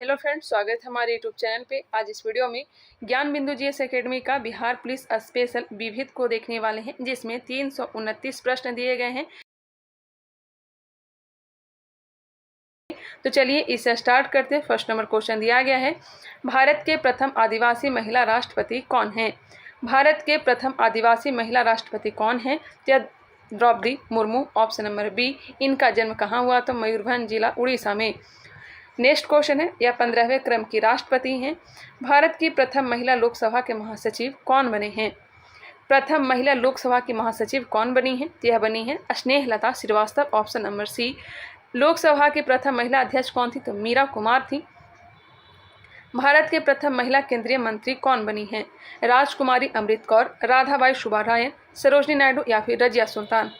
Hello friends, स्वागत है हमारे यूट्यूब चैनल पे। आज इस वीडियो में ज्ञान बिंदु जीएस एकेडमी का बिहार पुलिस स्पेशल विविध को देखने वाले हैं, जिसमें 329 प्रश्न दिए गए हैं। तो चलिए इसे स्टार्ट करते हैं। फर्स्ट नंबर क्वेश्चन दिया गया है, भारत के प्रथम आदिवासी महिला राष्ट्रपति कौन है? भारत के प्रथम आदिवासी महिला राष्ट्रपति कौन है? Droupadi Murmu. Option number B. इनका जन्म कहाँ हुआ? तो मयूरभंज जिला उड़ीसा में। नेक्स्ट क्वेश्चन है, यह 15वें क्रम की राष्ट्रपति हैं। भारत की प्रथम महिला लोकसभा के महासचिव कौन बने हैं? प्रथम महिला लोकसभा की महासचिव कौन बनी है? यह बनी है Snehlata Srivastava. Option number C. Lok Sabha की प्रथम महिला अध्यक्ष कौन थी? तो मीरा कुमार थी। भारत के प्रथम महिला केंद्रीय मंत्री कौन बनी हैं? राजकुमारी अमृत कौर, राधाबाई सुब्बारायन, सरोजनी नायडू या फिर रजिया सुल्तान।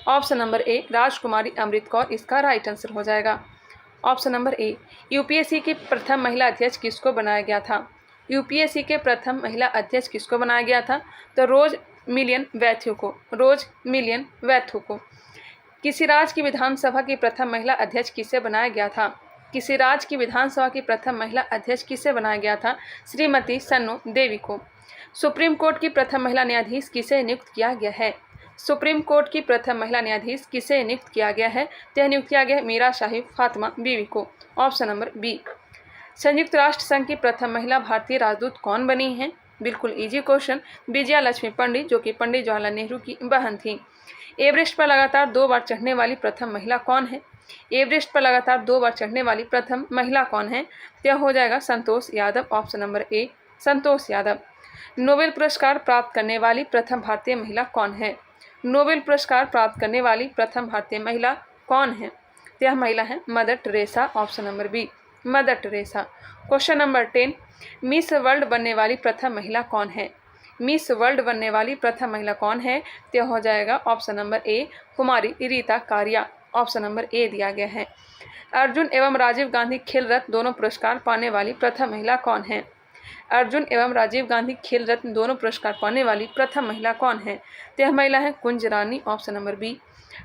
ऑप्शन नंबर ए, राजकुमारी अमृत कौर इसका राइट आंसर हो जाएगा। ऑप्शन नंबर ए। यूपीएससी की प्रथम महिला अध्यक्ष किसको बनाया गया था? यूपीएससी के प्रथम महिला अध्यक्ष किसको बनाया गया था? तो रोज मिलियन वैथ्यू को। रोज मिलियन वैथ्यू को। किसी राज्य की विधानसभा की प्रथम महिला अध्यक्ष किसे बनाया गया था? किसी राज्य की विधानसभा की प्रथम महिला अध्यक्ष किसे बनाया गया था? श्रीमती सन्नू देवी को। सुप्रीम कोर्ट की प्रथम महिला न्यायाधीश किसे नियुक्त किया गया है? सुप्रीम कोर्ट की प्रथम महिला न्यायाधीश किसे नियुक्त किया गया है? यह नियुक्त किया गया है मीरा साहिब फातिमा बीवी को। Option number B. संयुक्त राष्ट्र संघ की प्रथम महिला भारतीय राजदूत कौन बनी हैं? बिल्कुल इजी क्वेश्चन, विजया लक्ष्मी पंडित, जो कि पंडित जवाहरलाल नेहरू की बहन थी। एवरेस्ट पर लगातार 2 बार चढ़ने वाली प्रथम महिला कौन है? एवरेस्ट पर लगातार 2 बार चढ़ने वाली प्रथम महिला कौन है? यह हो जाएगा Santosh Yadav. Option number A, Santosh Yadav. Nobel पुरस्कार प्राप्त करने वाली प्रथम भारतीय महिला कौन है? नोबेल पुरस्कार प्राप्त करने वाली प्रथम भारतीय महिला कौन है? यह महिला है Mother Teresa. Option number B, Mother Teresa. Question number 10, Miss World बनने वाली प्रथम महिला कौन है? मिस वर्ल्ड बनने वाली प्रथम महिला कौन है? यह हो जाएगा ऑप्शन नंबर ए, कुमारी रीता कारिया। ऑप्शन नंबर ए दिया गया है। अर्जुन एवं राजीव गांधी खेल रत्न दोनों पुरस्कार पाने वाली प्रथम महिला कौन है? अर्जुन एवं राजीव गांधी खेल रत्न दोनों पुरस्कार पाने वाली प्रथम महिला कौन है? यह महिला है Kunj Rani. Option number B.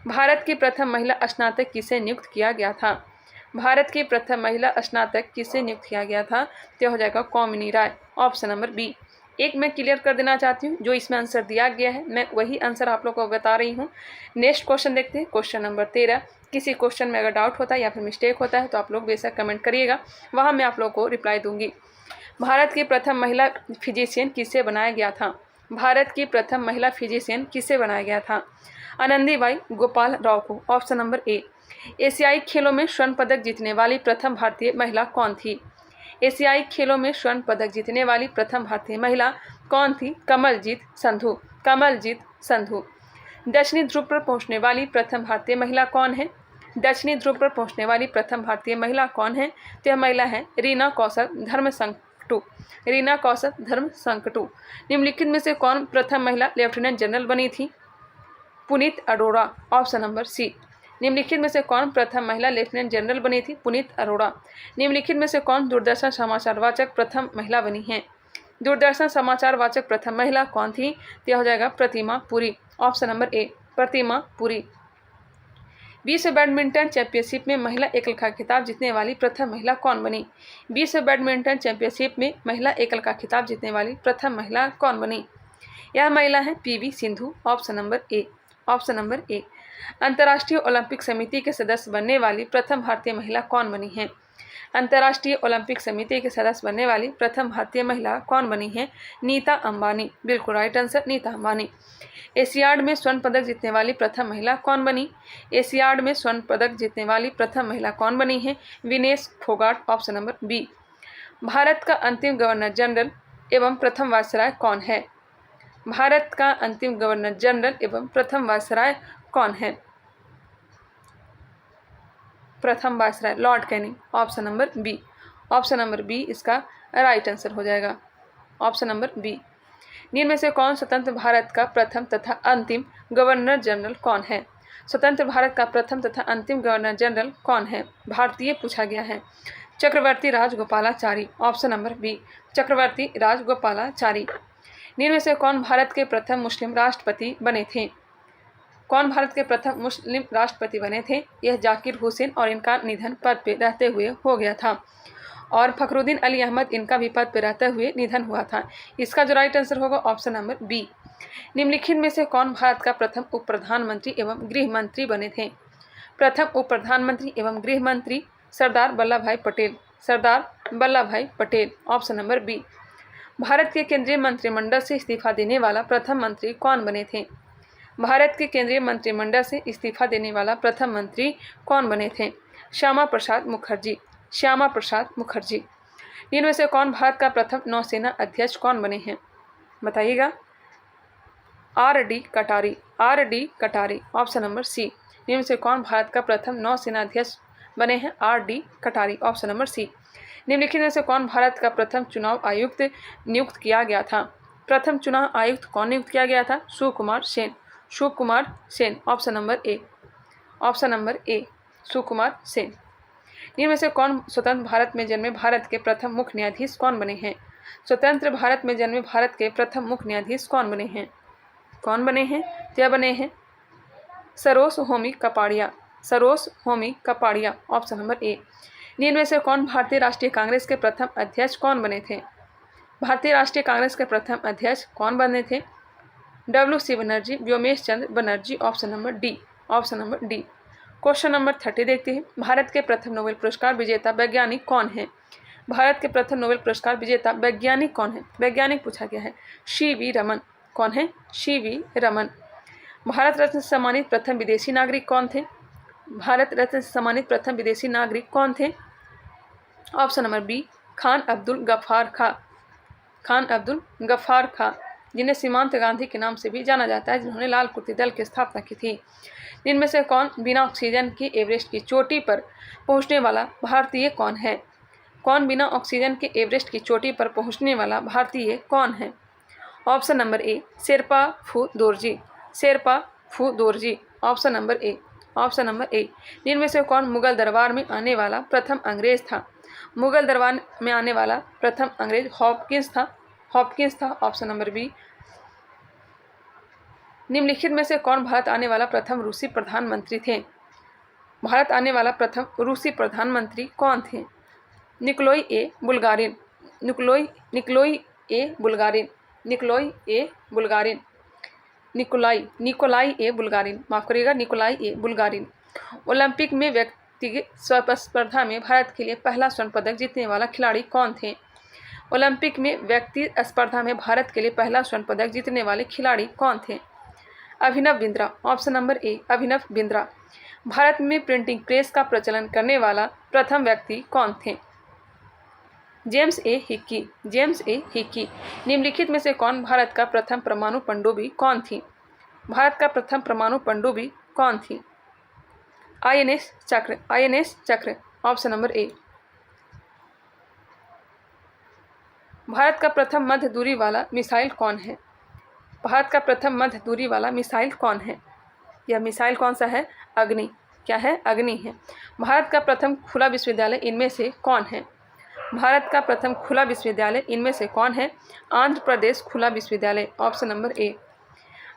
Bharat की प्रथम महिला स्नातक किसे नियुक्त किया गया था? भारत की प्रथम महिला स्नातक किसे नियुक्त किया गया था? यह हो जाएगा Kaumini Rai. Option number B. एक मैं क्लियर कर देना चाहती हूँ, जो इसमें आंसर दिया गया है मैं वही आंसर आप लोग को बता रही हूँ। नेक्स्ट क्वेश्चन देखते हैं, क्वेश्चन नंबर 13। किसी क्वेश्चन में अगर डाउट होता है या फिर मिस्टेक होता है तो आप लोग बेशक कमेंट करिएगा, वहाँ मैं आप लोग को रिप्लाई दूंगी। भारत की प्रथम महिला फिजिशियन किसे बनाया गया था? भारत की प्रथम महिला फिजिशियन किसे बनाया गया था? आनंदीबाई गोपाल राव को। ऑप्शन नंबर ए। एशियाई खेलों में स्वर्ण पदक जीतने वाली प्रथम भारतीय महिला कौन थी? एशियाई खेलों में स्वर्ण पदक जीतने वाली प्रथम भारतीय महिला कौन थी? कमलजीत संधू। कमलजीत संधू। दक्षिणी ध्रुव पर पहुंचने वाली प्रथम भारतीय महिला कौन है? दक्षिणी ध्रुव पर पहुंचने वाली प्रथम भारतीय महिला कौन है? तो यह महिला है रीना कौशल धर्मसंकटू। रीना कौशल धर्मसंकटू। निम्नलिखित में से कौन प्रथम महिला लेफ्टिनेंट जनरल बनी थी? Punita Arora. Option number C. निम्नलिखित में से कौन प्रथम महिला लेफ्टिनेंट जनरल बनी थी? पुनीत अरोड़ा। निम्नलिखित में से कौन दूरदर्शन समाचार वाचक प्रथम महिला बनी है? दूरदर्शन समाचार वाचक प्रथम महिला कौन थी? यह हो जाएगा प्रतिमा पुरी। ऑप्शन नंबर ए, प्रतिमा पुरी। विश्व बैडमिंटन चैंपियनशिप में महिला एकल का खिताब जीतने वाली प्रथम महिला कौन बनी? विश्व बैडमिंटन चैंपियनशिप में महिला एकल का खिताब जीतने वाली प्रथम महिला कौन बनी? यह महिला है PV Sindhu. Option number A. Option number ए। अंतर्राष्ट्रीय ओलंपिक समिति के सदस्य बनने वाली प्रथम भारतीय महिला कौन बनी है? अंतर्राष्ट्रीय ओलंपिक समिति के सदस्य बनने वाली प्रथम भारतीय महिला कौन बनी है? नीता अंबानी। बिल्कुल right answer, Nita Ambani. Asiad में स्वर्ण पदक जीतने वाली प्रथम महिला कौन बनी? एशियाड में स्वर्ण पदक जीतने वाली प्रथम महिला कौन बनी है? Vinesh Phogat. Option number B. Bharat का अंतिम गवर्नर जनरल एवं प्रथम वायसराय कौन है? भारत का अंतिम गवर्नर जनरल एवं प्रथम वायसराय कौन है? प्रथम viceroy Lord Canning. Option number B. Option number B इसका राइट आंसर हो जाएगा। Option number B. निम्न में से कौन स्वतंत्र भारत का प्रथम तथा अंतिम गवर्नर जनरल कौन है? स्वतंत्र भारत का प्रथम तथा अंतिम गवर्नर जनरल कौन है? भारतीय पूछा गया है। चक्रवर्ती राजगोपालाचारी। ऑप्शन नंबर बी, चक्रवर्ती राजगोपालाचारी। निम्न में से कौन भारत के प्रथम मुस्लिम राष्ट्रपति बने थे? कौन भारत के प्रथम मुस्लिम राष्ट्रपति बने थे? यह जाकिर हुसैन और इनका निधन पद पे रहते हुए हो गया था। और फखरुद्दीन अली अहमद इनका भी पद पर रहते हुए निधन हुआ था। इसका जो राइट आंसर होगा ऑप्शन नंबर बी। निम्नलिखित में से कौन भारत का प्रथम उप प्रधानमंत्री एवं गृह मंत्री बने थे? प्रथम उप प्रधानमंत्री एवं गृह मंत्री सरदार Vallabh bhai Patel. Sardar Vallabh bhai Patel, option number B. Bharat के केंद्रीय मंत्रिमंडल से इस्तीफा देने वाला प्रथम मंत्री कौन बने थे? भारत के केंद्रीय मंत्रिमंडल से इस्तीफा देने वाला प्रथम मंत्री कौन बने थे? श्यामा प्रसाद मुखर्जी। श्यामा प्रसाद मुखर्जी। इनमें से कौन भारत का प्रथम नौसेना अध्यक्ष कौन बने हैं? बताइएगा। आर.डी. कटारी। आर.डी. कटारी, ऑप्शन नंबर सी। इनमें से कौन भारत का प्रथम नौसेना अध्यक्ष बने हैं? आर.डी. कटारी, ऑप्शन नंबर सी। निम्नलिखित में से कौन भारत का प्रथम चुनाव आयुक्त नियुक्त किया गया था? प्रथम चुनाव आयुक्त कौन नियुक्त किया गया था? Sukumar Sen. Sukumar Sen, option number A. Option number A, Sukumar Sen. इनमें से कौन स्वतंत्र भारत में जन्मे भारत के प्रथम मुख्य न्यायाधीश कौन बने हैं? स्वतंत्र भारत में जन्मे भारत के प्रथम मुख्य न्यायाधीश कौन बने हैं? कौन बने हैं? क्या बने हैं? Saroj Homi Kapadia. Saroj Homi Kapadia, option number A. इनमें से कौन भारतीय राष्ट्रीय कांग्रेस के प्रथम अध्यक्ष कौन बने थे? भारतीय राष्ट्रीय कांग्रेस के प्रथम अध्यक्ष कौन बने थे? W.C. Banerjee, Vyomesh Chandra Banerjee, option number D. Option number D. Question number 30 देखते हैं। भारत के प्रथम नोबेल पुरस्कार विजेता वैज्ञानिक कौन है? भारत के प्रथम नोबेल पुरस्कार विजेता वैज्ञानिक कौन है? वैज्ञानिक पूछा गया है। C.V. रमन। कौन है? C.V. रमन। भारत रत्न से सम्मानित प्रथम विदेशी नागरिक कौन थे? भारत रत्न से सम्मानित प्रथम विदेशी नागरिक कौन थे? Option number B, Khan Abdul Ghaffar Khan. Khan Abdul Ghaffar Khan, जिन्हें सीमांत गांधी के नाम से भी जाना जाता है, जिन्होंने लाल कुर्ती दल की स्थापना की थी। इनमें से कौन बिना ऑक्सीजन के एवरेस्ट की चोटी पर पहुंचने वाला भारतीय कौन है? कौन बिना ऑक्सीजन के एवरेस्ट की चोटी पर पहुंचने वाला भारतीय कौन है? Option number A, Sherpa Phu Dorji. Sherpa Phu Dorji, option number A. Option number A. इनमें से कौन मुगल दरबार में आने वाला प्रथम अंग्रेज था? मुगल दरबार में आने वाला प्रथम अंग्रेज हॉपकिंस था। हॉपकिंस था, ऑप्शन नंबर बी। निम्नलिखित में से कौन भारत आने वाला प्रथम रूसी प्रधानमंत्री थे? भारत आने वाला प्रथम रूसी प्रधानमंत्री कौन थे? निकोलाई ए बुल्गारिन। निकोलाई ए बुल्गारिन। निकोलाई ए बुल्गारिन। निकोलाई ए बुल्गारिन, माफ करिएगा, निकोलाई ए बुल्गारिन। ओलंपिक में व्यक्तिगत स्पर्धा में भारत के लिए पहला स्वर्ण पदक जीतने वाला खिलाड़ी कौन थे? ओलंपिक में व्यक्ति स्पर्धा में भारत के लिए पहला स्वर्ण पदक जीतने वाले खिलाड़ी कौन थे? अभिनव बिंद्रा, ऑप्शन नंबर ए, अभिनव बिंद्रा। भारत में प्रिंटिंग प्रेस का प्रचलन करने वाला प्रथम व्यक्ति कौन थे? जेम्स ए हिक्की। जेम्स ए हिक्की। निम्नलिखित में से कौन भारत का प्रथम परमाणु पनडुब्बी कौन थी? भारत का प्रथम परमाणु पनडुब्बी कौन थी? INS चक्र। INS चक्र, ऑप्शन नंबर ए। भारत का प्रथम मध्य दूरी वाला मिसाइल कौन है? भारत का प्रथम मध्य दूरी वाला मिसाइल कौन है? यह मिसाइल कौन सा है? अग्नि। क्या है? अग्नि है। भारत का प्रथम खुला विश्वविद्यालय इनमें से कौन है? भारत का प्रथम खुला विश्वविद्यालय इनमें से कौन है? आंध्र प्रदेश खुला विश्वविद्यालय, ऑप्शन नंबर ए।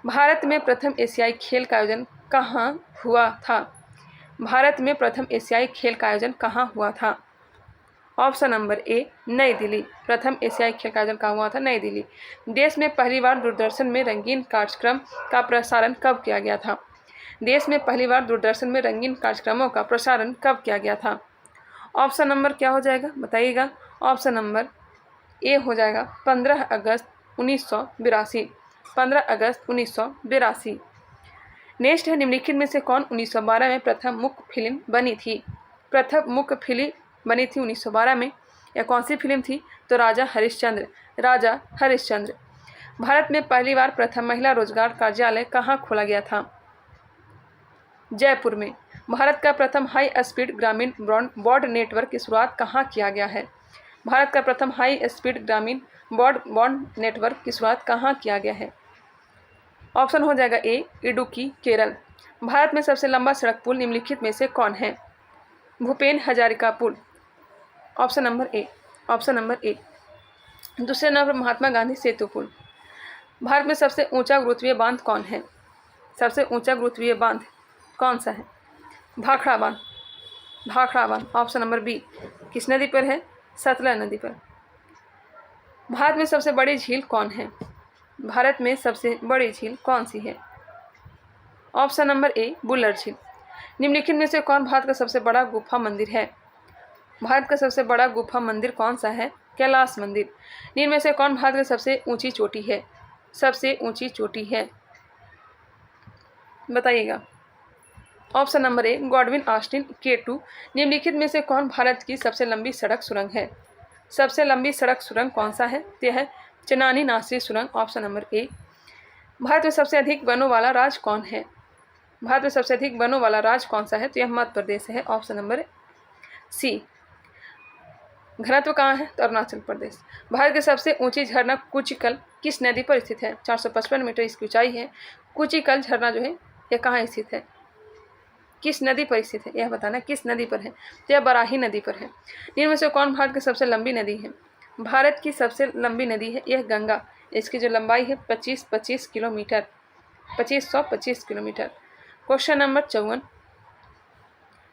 भारत में प्रथम एशियाई खेल का आयोजन कहाँ हुआ था? भारत में प्रथम एशियाई खेल का आयोजन कहाँ हुआ था? ऑप्शन नंबर ए, नई दिल्ली। प्रथम एशियाई खेल का आयोजन कहाँ हुआ था? नई दिल्ली। देश में पहली बार दूरदर्शन में रंगीन कार्यक्रम का प्रसारण कब किया गया था? देश में पहली बार दूरदर्शन में रंगीन कार्यक्रमों का प्रसारण कब किया गया था? ऑप्शन नंबर क्या हो जाएगा? बताइएगा। ऑप्शन नंबर ए हो जाएगा 15 अगस्त 1982। 15 अगस्त 1982। नेक्स्ट है, निम्नलिखित में से कौन 1912 में प्रथम मुख्य फिल्म बनी थी? प्रथम मुख्य फिल्म बनी थी 1912 में, यह कौन सी फिल्म थी? तो राजा हरिश्चंद्र। राजा हरिश्चंद्र। भारत में पहली बार प्रथम महिला रोजगार कार्यालय कहाँ खोला गया था? जयपुर में। भारत का प्रथम हाई स्पीड ग्रामीण ब्रॉडबैंड नेटवर्क की शुरुआत कहाँ किया गया है? भारत का प्रथम हाई स्पीड ग्रामीण ब्रॉडबैंड नेटवर्क की शुरुआत कहाँ किया गया है? ऑप्शन हो जाएगा ए, इडुक्की, केरल। भारत में सबसे लंबा सड़क पुल निम्नलिखित में से कौन है? भूपेन हजारिका पुल, option number A. Option number A. दूसरे नंबर महात्मा गांधी सेतु पुल। भारत में सबसे ऊंचा गुरुत्वीय बांध कौन है? सबसे ऊंचा गुरुत्वीय बांध कौन सा है? भाखड़ा बांध। भाखड़ा बांध, ऑप्शन नंबर बी। किस नदी पर है? सतलज नदी पर। भारत में सबसे बड़ी झील कौन है? भारत में सबसे बड़ी झील कौन सी है? ऑप्शन नंबर ए बुल्लर झील। निम्नलिखित में से कौन भारत का सबसे बड़ा गुफा मंदिर है? भारत का सबसे बड़ा गुफा मंदिर कौन सा है? कैलाश मंदिर। निम्न में से कौन भारत की सबसे ऊंची चोटी है? सबसे ऊंची चोटी है, बताइएगा। ऑप्शन नंबर ए गॉडविन ऑस्टिन K2। निम्नलिखित में से कौन भारत की सबसे लंबी सड़क सुरंग है? सबसे लंबी सड़क सुरंग कौन सा है? यह है चेनानी नासिर सुरंग। ऑप्शन नंबर ए। भारत में सबसे अधिक वनों वाला राज्य कौन है? भारत में सबसे अधिक वनों वाला राज्य कौन सा है? तो यह मध्य प्रदेश है। Option number C. घनत्व कहाँ है? तो अरुणाचल प्रदेश। भारत की सबसे ऊंची झरना कुचिकल किस नदी पर स्थित है? 455 मीटर इसकी ऊंचाई है। कुचिकल झरना जो है यह कहाँ स्थित है? किस नदी पर स्थित है, यह बताना किस नदी पर है। तो यह बराही नदी पर है। निम्न में से कौन भारत की सबसे लंबी नदी है? भारत की सबसे लंबी नदी है यह गंगा। इसकी जो लंबाई है 25 किलोमीटर, 2525 किलोमीटर। Question number 54।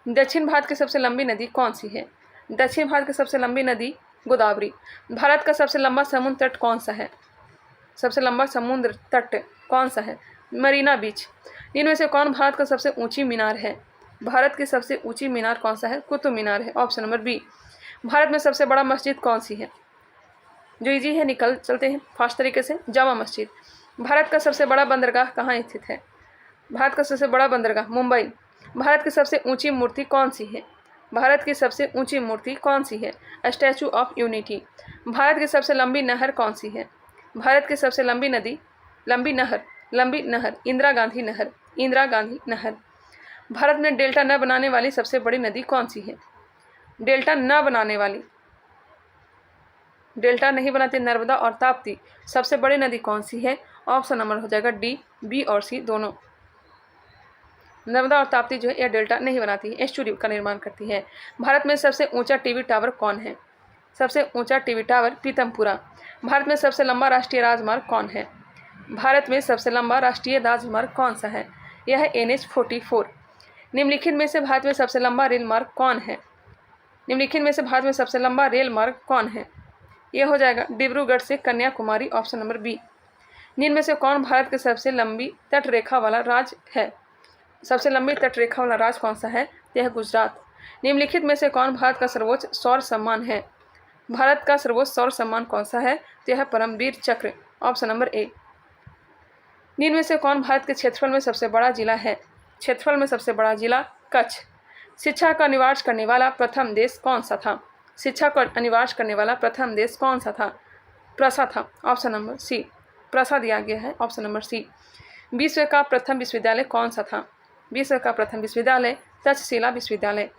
दक्षिण भारत की सबसे लंबी नदी कौन सी है? दक्षिण भारत की सबसे लंबी नदी गोदावरी। भारत का सबसे लंबा समुद्र तट कौन सा है? सबसे लंबा समुद्र तट कौन सा है? मरीना बीच। इनमें से कौन भारत का सबसे ऊंची मीनार है? भारत की सबसे ऊंची मीनार कौन सा है? कुतुब मीनार है। Option number B. भारत में सबसे बड़ा मस्जिद कौन सी है? जो इजी है निकल चलते हैं फास्ट तरीके से। जामा मस्जिद। भारत का सबसे बड़ा बंदरगाह कहाँ स्थित है? भारत का सबसे बड़ा बंदरगाह मुंबई। भारत की सबसे ऊंची मूर्ति कौन सी है? भारत की सबसे ऊंची मूर्ति कौन सी है? Statue of unity. भारत की सबसे लंबी नहर कौन सी है? भारत की सबसे लंबी नहर इंदिरा गांधी नहर। इंदिरा गांधी नहर। भारत में डेल्टा न बनाने वाली सबसे बड़ी नदी कौन सी है? डेल्टा न बनाने वाली, डेल्टा नहीं बनाती नर्मदा और ताप्ती, सबसे बड़ी नदी कौन सी है? ऑप्शन नंबर हो जाएगा डी, बी और सी दोनों। नर्मदा और ताप्ती जो है यह डेल्टा नहीं बनाती है, एस्चुरी का निर्माण करती है। भारत में सबसे ऊंचा टीवी टावर कौन है? सबसे ऊंचा टीवी टावर पीतमपुरा। भारत में सबसे लंबा राष्ट्रीय राजमार्ग कौन है? भारत में सबसे लंबा राष्ट्रीय राजमार्ग कौन सा है? यह है NH-44। निम्नलिखित में से भारत में सबसे लंबा रेल मार्ग कौन है? निम्नलिखित में से भारत में सबसे लंबा रेल मार्ग कौन है? यह हो जाएगा डिब्रूगढ़ से कन्याकुमारी। Option number B. निम्न में से कौन भारत की सबसे लंबी तटरेखा वाला राज्य है? सबसे लंबी तटरेखा वाला राज्य कौन सा है? यह गुजरात। निम्नलिखित में से कौन भारत का सर्वोच्च सौर सम्मान है? भारत का सर्वोच्च सौर सम्मान कौन सा है? तो यह परमवीर चक्र। ऑप्शन नंबर ए। निम्न में से कौन भारत के क्षेत्रफल में सबसे बड़ा जिला है? क्षेत्रफल में सबसे बड़ा जिला कच्छ। शिक्षा का अनिवार्य करने वाला प्रथम देश कौन सा था? शिक्षा को अनिवार्य करने वाला प्रथम देश कौन सा था? प्रसा था। ऑप्शन नंबर सी। प्रसा दिया गया है। Option number C. विश्व का प्रथम विश्वविद्यालय कौन सा था? विश्व का प्रथम विश्वविद्यालय तक्षशिला विश्वविद्यालय।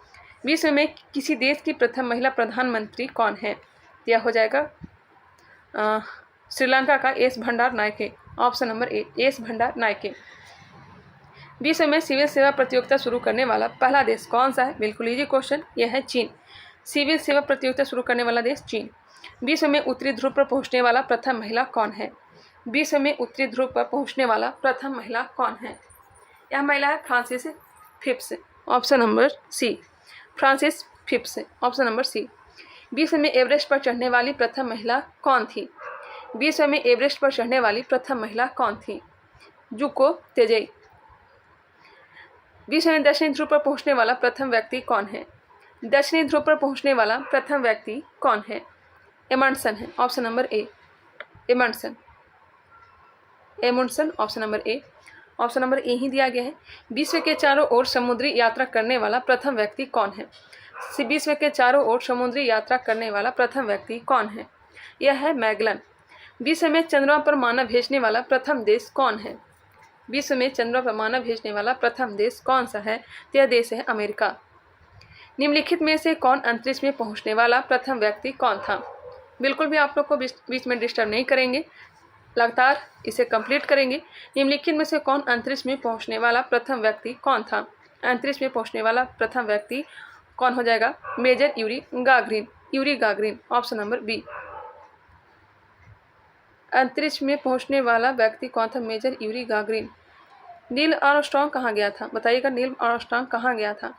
विश्व में किसी देश की प्रथम महिला प्रधानमंत्री कौन है? यह हो जाएगा श्रीलंका का एस भंडार Nike. Option number A S भंडार नायके। विश्व में सिविल सेवा प्रतियोगिता शुरू करने वाला पहला देश कौन सा है? बिल्कुल इजी क्वेश्चन, यह है चीन। सिविल सेवा प्रतियोगिता शुरू करने वाला देश चीन। विश्व में उत्तरी ध्रुव पर पहुंचने वाला प्रथम महिला कौन है? विश्व में उत्तरी ध्रुव पर पहुंचने वाला प्रथम महिला कौन है? यह महिला है Francis Phipps. Option number C. Francis Phipps. Option number C. विश्व में एवरेस्ट पर चढ़ने वाली प्रथम महिला कौन थी? विश्व में एवरेस्ट पर चढ़ने वाली प्रथम महिला कौन थी? जुको तेजई। विश्व में दक्षिणी ध्रुव पर पहुंचने वाला प्रथम व्यक्ति कौन है? दक्षिणी ध्रुव पर पहुंचने वाला प्रथम व्यक्ति कौन है? एमंडसन है। Option number A Amundsen. Amundsen. Option number A. Option number A ही दिया गया है। विश्व के चारों ओर समुद्री यात्रा करने वाला प्रथम व्यक्ति कौन है? विश्व के चारों ओर समुद्री यात्रा करने वाला प्रथम व्यक्ति कौन है? यह है मैगलन। विश्व में चंद्रमा पर मानव भेजने वाला प्रथम देश कौन है? विश्व में चंद्रमा पर मानव भेजने वाला प्रथम देश कौन सा है? यह देश है अमेरिका। निम्नलिखित में से कौन अंतरिक्ष में पहुंचने वाला प्रथम व्यक्ति कौन था? बिल्कुल भी आप लोग को बीच में डिस्टर्ब नहीं करेंगे, लगातार इसे कंप्लीट करेंगे। निम्नलिखित में से कौन अंतरिक्ष में पहुंचने वाला प्रथम व्यक्ति कौन था? अंतरिक्ष में पहुंचने वाला प्रथम व्यक्ति कौन हो जाएगा? Major Yuri Gagarin. Yuri Gagarin. Option number B. अंतरिक्ष में पहुंचने वाला व्यक्ति कौन था? Major Yuri Gagarin. Neil Armstrong कहाँ गया था? बताइएगा नील आर्मस्ट्रांग कहाँ गया था?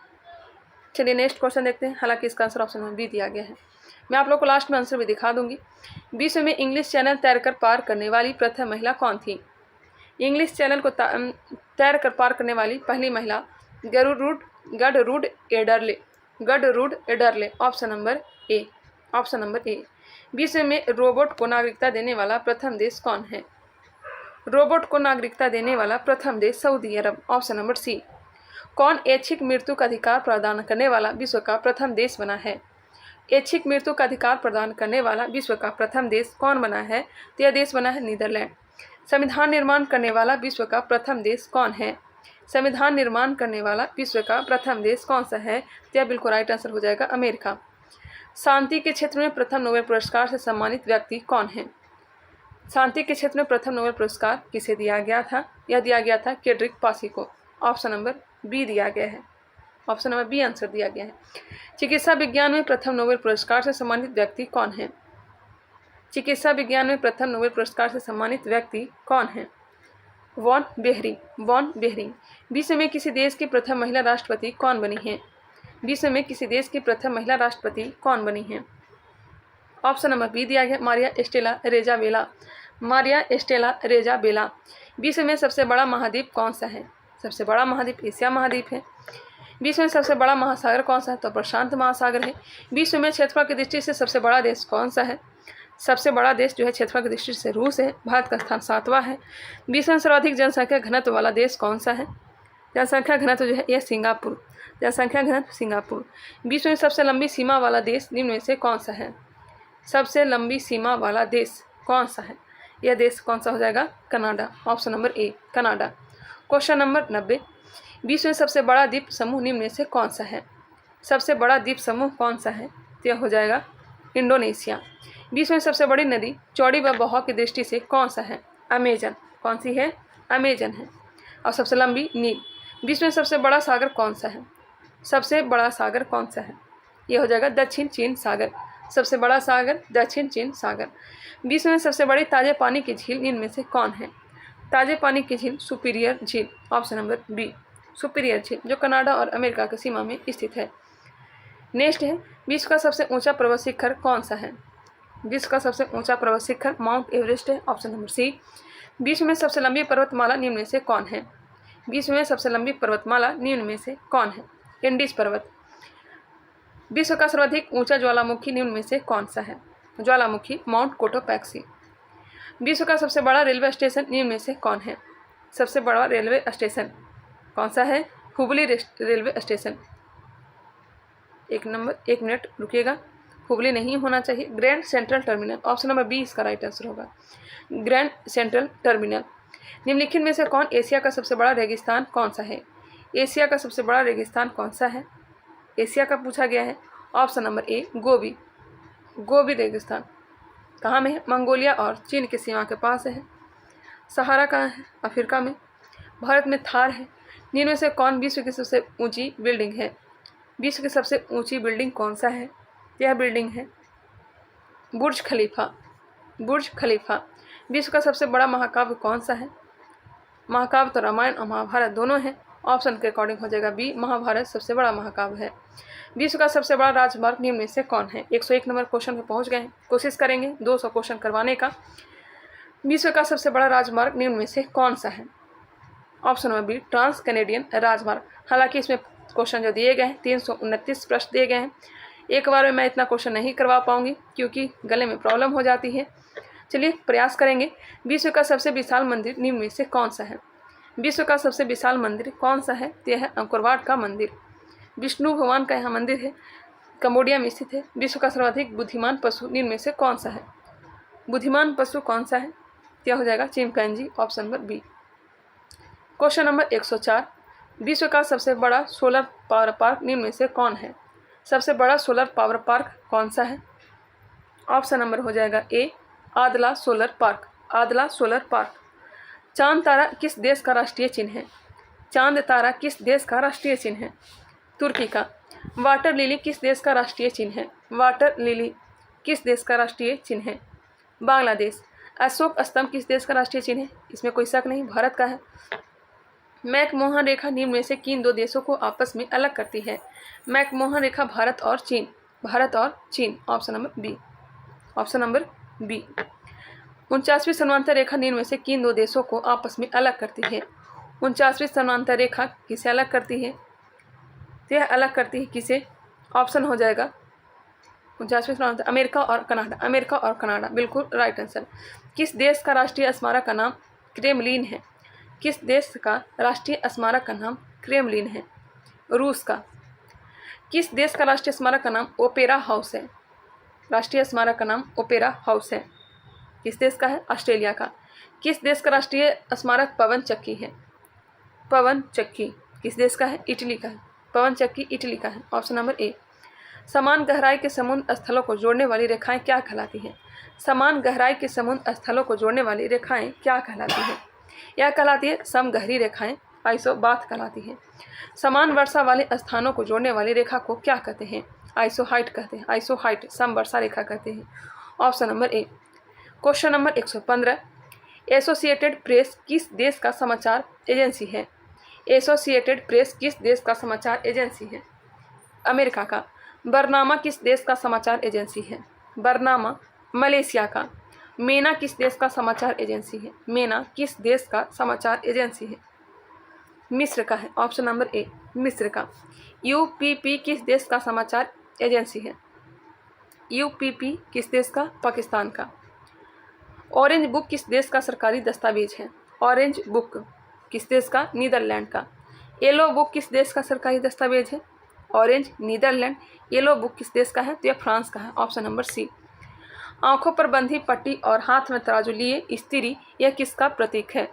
चलिए नेक्स्ट क्वेश्चन देखते हैं। हालांकि इसका आंसर ऑप्शन नंबर बी दिया गया है। मैं आप लोग को लास्ट में आंसर भी दिखा दूंगी। विश्व में इंग्लिश चैनल तैरकर पार करने वाली प्रथम महिला कौन थी? इंग्लिश चैनल को तैर कर पार करने वाली पहली महिला गडरूड एडरले। ऑप्शन नंबर ए। विश्व में रोबोट को नागरिकता देने वाला प्रथम देश कौन है? रोबोट को नागरिकता देने वाला प्रथम देश Saudi Arab. Option number C. कौन ऐच्छिक मृत्यु का अधिकार प्रदान करने वाला विश्व का प्रथम देश बना है? ऐच्छिक मृत्यु का अधिकार प्रदान करने वाला विश्व का प्रथम देश कौन बना है? तो यह देश बना है नीदरलैंड। संविधान निर्माण करने वाला विश्व का प्रथम देश कौन है? संविधान निर्माण करने वाला विश्व का प्रथम देश कौन सा है? तो यह बिल्कुल राइट आंसर हो जाएगा अमेरिका। शांति के क्षेत्र में प्रथम नोबेल पुरस्कार से सम्मानित व्यक्ति कौन है? शांति के क्षेत्र में प्रथम नोबेल पुरस्कार किसे दिया गया था? यह दिया गया था केड्रिक पासी को। ऑप्शन नंबर बी दिया गया है। ऑप्शन नंबर बी आंसर दिया गया है। चिकित्सा विज्ञान में प्रथम नोबेल पुरस्कार से सम्मानित व्यक्ति कौन है? चिकित्सा विज्ञान में प्रथम नोबेल पुरस्कार से सम्मानित व्यक्ति कौन है? Von Behring. विश्व में किसी देश की प्रथम महिला राष्ट्रपति कौन बनी है? विश्व में किसी देश की प्रथम महिला राष्ट्रपति कौन बनी है? ऑप्शन नंबर बी दिया गया मारिया एस्टेला रेजा बेला। विश्व में सबसे बड़ा महाद्वीप कौन सा है? सबसे बड़ा महाद्वीप एशिया महाद्वीप है। विश्व में सबसे बड़ा महासागर कौन सा है? तो प्रशांत महासागर है। विश्व में क्षेत्रफल की दृष्टि से सबसे बड़ा देश कौन सा है? सबसे बड़ा देश जो है क्षेत्रफल की दृष्टि से रूस है। भारत का स्थान 7वां है। विश्व में सर्वाधिक जनसंख्या घनत्व वाला देश कौन सा है? जनसंख्या घनत्व जो है यह सिंगापुर। जनसंख्या घनत्व सिंगापुर। विश्व में सबसे लंबी सीमा वाला देश निम्न में से कौन सा है? सबसे लंबी सीमा वाला देश कौन सा है? यह देश कौन सा हो जाएगा? कनाडा। ऑप्शन नंबर ए कनाडा। Question number 90। विश्व में सबसे बड़ा द्वीप समूह निम्न में से कौन सा है? सबसे बड़ा द्वीप समूह कौन सा है? तो यह हो जाएगा इंडोनेशिया। विश्व में सबसे बड़ी नदी चौड़ी व बहाव की दृष्टि से कौन सा है? अमेजन। कौन सी है? अमेजन है। और सबसे लंबी नील। विश्व में सबसे बड़ा सागर कौन सा है? सबसे बड़ा सागर कौन सा है? यह हो जाएगा दक्षिण चीन सागर। सबसे बड़ा सागर दक्षिण चीन सागर। विश्व में सबसे बड़ी ताजे पानी की झील इनमें से कौन है? ताजे पानी की झील सुपीरियर झील। ऑप्शन नंबर बी सुपीरियर झील, जो कनाडा और अमेरिका की सीमा में स्थित है। नेक्स्ट है, विश्व का सबसे ऊंचा पर्वत शिखर कौन सा है? विश्व का सबसे ऊंचा पर्वत शिखर माउंट एवरेस्ट है। Option number C. विश्व में सबसे लंबी पर्वतमाला निम्न में से कौन है? विश्व में सबसे लंबी पर्वतमाला निम्न में से कौन है? एंडीज पर्वत। विश्व का सर्वाधिक ऊंचा ज्वालामुखी निम्न में से कौन सा है? ज्वालामुखी माउंट कोटोपैक्सी। विश्व का सबसे बड़ा रेलवे स्टेशन निम्न में से कौन है? सबसे बड़ा रेलवे स्टेशन कौन सा है? Hubli railway station. एक मिनट रुकिएगा, हुबली नहीं होना चाहिए, Grand Central Terminal. Option number B इसका राइट आंसर होगा, ग्रैंड सेंट्रल टर्मिनल। निम्नलिखित में से कौन एशिया का सबसे बड़ा रेगिस्तान कौन सा है? एशिया का सबसे बड़ा रेगिस्तान कौन सा है? एशिया का पूछा गया है। ऑप्शन नंबर ए गोबी रेगिस्तान। कहाँ में है? मंगोलिया और चीन की सीमा के पास है। सहारा कहाँ है? अफ्रीका में। भारत में थार है। निम्न में से कौन विश्व की सबसे ऊंची बिल्डिंग है? विश्व की सबसे ऊंची बिल्डिंग कौन सा है? यह बिल्डिंग है बुर्ज खलीफा। विश्व का सबसे बड़ा महाकाव्य कौन सा है? महाकाव्य तो रामायण और महाभारत दोनों हैं। ऑप्शन के अकॉर्डिंग हो जाएगा बी, महाभारत सबसे बड़ा महाकाव्य है। विश्व का सबसे बड़ा राजमार्ग निम्न में से कौन है? 101 नंबर क्वेश्चन पे पहुंच गए हैं। कोशिश करेंगे 200 क्वेश्चन करवाने का। विश्व का सबसे बड़ा राजमार्ग निम्न में से कौन सा है? Option number B, Trans Canadian राजमार्ग। हालांकि इसमें क्वेश्चन जो दिए गए हैं 329 प्रश्न दिए गए हैं। एक बार में मैं इतना क्वेश्चन नहीं करवा पाऊंगी क्योंकि गले में प्रॉब्लम हो जाती है। चलिए प्रयास करेंगे। विश्व का सबसे विशाल मंदिर निम्न में से कौन सा है? विश्व का सबसे विशाल मंदिर कौन सा है? यह है अंकोरवाट का मंदिर। विष्णु भगवान का यहाँ मंदिर है, कंबोडिया में स्थित है। विश्व का सर्वाधिक बुद्धिमान पशु निम्न में से कौन सा है? बुद्धिमान पशु कौन सा है? क्या हो जाएगा? Chimpanzee. Option number B. Question number 104। विश्व का सबसे बड़ा सोलर पावर पार्क निम्न में से कौन है? सबसे बड़ा सोलर पावर पार्क कौन सा है? ऑप्शन नंबर हो जाएगा ए, आदला सोलर पार्क। चांद तारा किस देश का राष्ट्रीय चिन्ह है? चांद तारा किस देश का राष्ट्रीय चिन्ह है? तुर्की का। वाटर लिली किस देश का राष्ट्रीय चिन्ह है? वाटर लिली किस देश का राष्ट्रीय चिन्ह है? बांग्लादेश। अशोक स्तंभ किस देश का राष्ट्रीय चिन्ह है? इसमें कोई शक नहीं, भारत का है। मैकमोहन रेखा निम्न में से किन दो देशों को आपस में अलग करती है? मैकमोहन रेखा भारत और चीन। भारत और चीन, option number B. Option number B. 49वीं समांतर रेखा निम्न में से किन दो देशों को आपस में अलग करती है? 49वीं समांतर रेखा किसे अलग करती है? तो यह अलग करती है किसे? ऑप्शन हो जाएगा 49वीं समांतर, अमेरिका और कनाडा। अमेरिका और कनाडा, बिल्कुल राइट आंसर। किस देश का राष्ट्रीय स्मारक का नाम क्रेमलिन है? किस देश का राष्ट्रीय स्मारक का नाम क्रेमलिन है? रूस का। किस देश का राष्ट्रीय स्मारक का नाम ओपेरा हाउस है? राष्ट्रीय स्मारक का नाम ओपेरा हाउस है। किस देश का है? ऑस्ट्रेलिया का। किस देश का राष्ट्रीय स्मारक पवन चक्की है? पवन चक्की किस देश का है? इटली का है। पवन चक्की इटली का है, ऑप्शन नंबर ए। समान गहराई के समुद्र स्थलों को जोड़ने वाली रेखाएं क्या कहलाती हैं? समान गहराई के समुद्र स्थलों को जोड़ने वाली रेखाएं क्या कहलाती हैं? यह कहलाती है समगहरी रेखाएं, आइसोबाथ कहलाती हैं। समान वर्षा वाले स्थानों को जोड़ने वाली रेखा को क्या कहते हैं? आइसोहाइट कहते हैं। आइसोहाइट समवर्षा रेखा कहते हैं, option number A. Question number 115, associated press किस देश का समाचार एजेंसी है? एसोसिएटेड प्रेस किस देश का समाचार एजेंसी है? अमेरिका का। बरनामा किस देश का समाचार एजेंसी है? बरनामा मलेशिया का। मेना किस देश का समाचार एजेंसी है? मेना किस देश का समाचार एजेंसी है? मिस्र का है, ऑप्शन नंबर ए, मिस्र का। यूपीपी किस देश का समाचार एजेंसी है? यूपीपी किस देश का? पाकिस्तान का। ऑरेंज बुक किस देश का सरकारी दस्तावेज है? ऑरेंज बुक किस देश का? नीदरलैंड का। येलो बुक किस देश का सरकारी दस्तावेज है? Orange Netherlands. येलो बुक किस देश का है? तो यह फ्रांस का है, ऑप्शन नंबर सी। आंखों पर बंधी पट्टी और हाथ में तराजू लिए स्त्री, यह किसका प्रतीक है?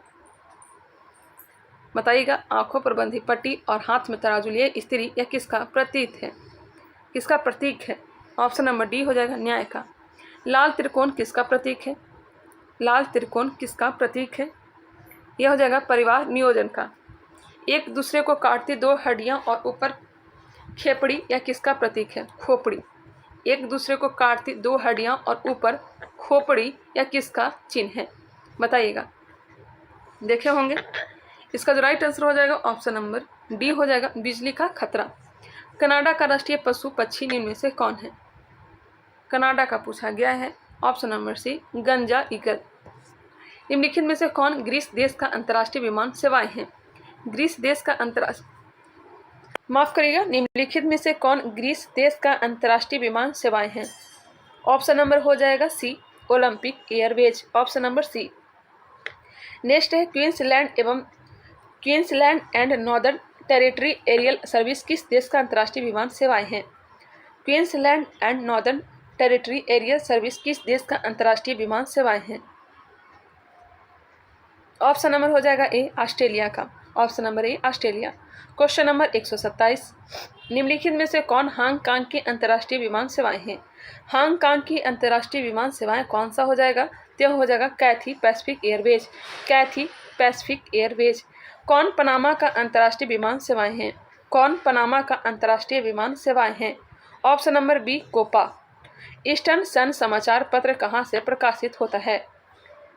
बताइएगा। आंखों पर बंधी पट्टी और हाथ में तराजू लिए स्त्री, यह किसका प्रतीक है? किसका प्रतीक है? ऑप्शन नंबर डी हो जाएगा, न्याय का। लाल त्रिकोण किसका प्रतीक है? लाल त्रिकोण किसका प्रतीक है? यह हो जाएगा परिवार नियोजन का। एक दूसरे को काटती दो हड्डियां और ऊपर खेपड़ी, यह किसका प्रतीक है? खोपड़ी। एक दूसरे को काटती दो हड्डियां और ऊपर खोपड़ी, यह किसका चिन्ह है? बताइएगा। देखे होंगे। इसका जो राइट आंसर हो जाएगा ऑप्शन नंबर डी हो जाएगा, बिजली का खतरा। कनाडा का राष्ट्रीय पशु पक्षी निम्न में से कौन है? कनाडा का पूछा गया है, ऑप्शन नंबर सी, गंजा ईगल। निम्नलिखित में से कौन ग्रीस देश का अंतर्राष्ट्रीय विमान सेवाएं हैं? ग्रीस देश का माफ करिएगा, निम्नलिखित में से कौन ग्रीस देश का अंतर्राष्ट्रीय विमान सेवाएं हैं? ऑप्शन नंबर हो जाएगा C, Olympic Airways, option number C. Next है Queensland and Northern Territory aerial service किस देश का अंतर्राष्ट्रीय विमान सेवाएं हैं? Queensland and Northern Territory aerial service किस देश का अंतर्राष्ट्रीय विमान सेवाएं हैं? ऑप्शन नंबर हो जाएगा ए, ऑस्ट्रेलिया का। ऑप्शन नंबर ए, ऑस्ट्रेलिया। क्वेश्चन नंबर 127, निम्नलिखित में से कौन हांगकांग की अंतर्राष्ट्रीय विमान सेवाएं हैं? हांगकांग की अंतर्राष्ट्रीय विमान सेवाएं कौन सा हो जाएगा? तो हो जाएगा कैथी पैसिफिक एयरवेज। कैथी पैसिफिक एयरवेज। कौन पनामा का अंतर्राष्ट्रीय विमान सेवाएं हैं? कौन पनामा का अंतर्राष्ट्रीय विमान सेवाएं हैं? Option number B, Copa. Eastern Sun समाचार पत्र कहाँ से प्रकाशित होता है?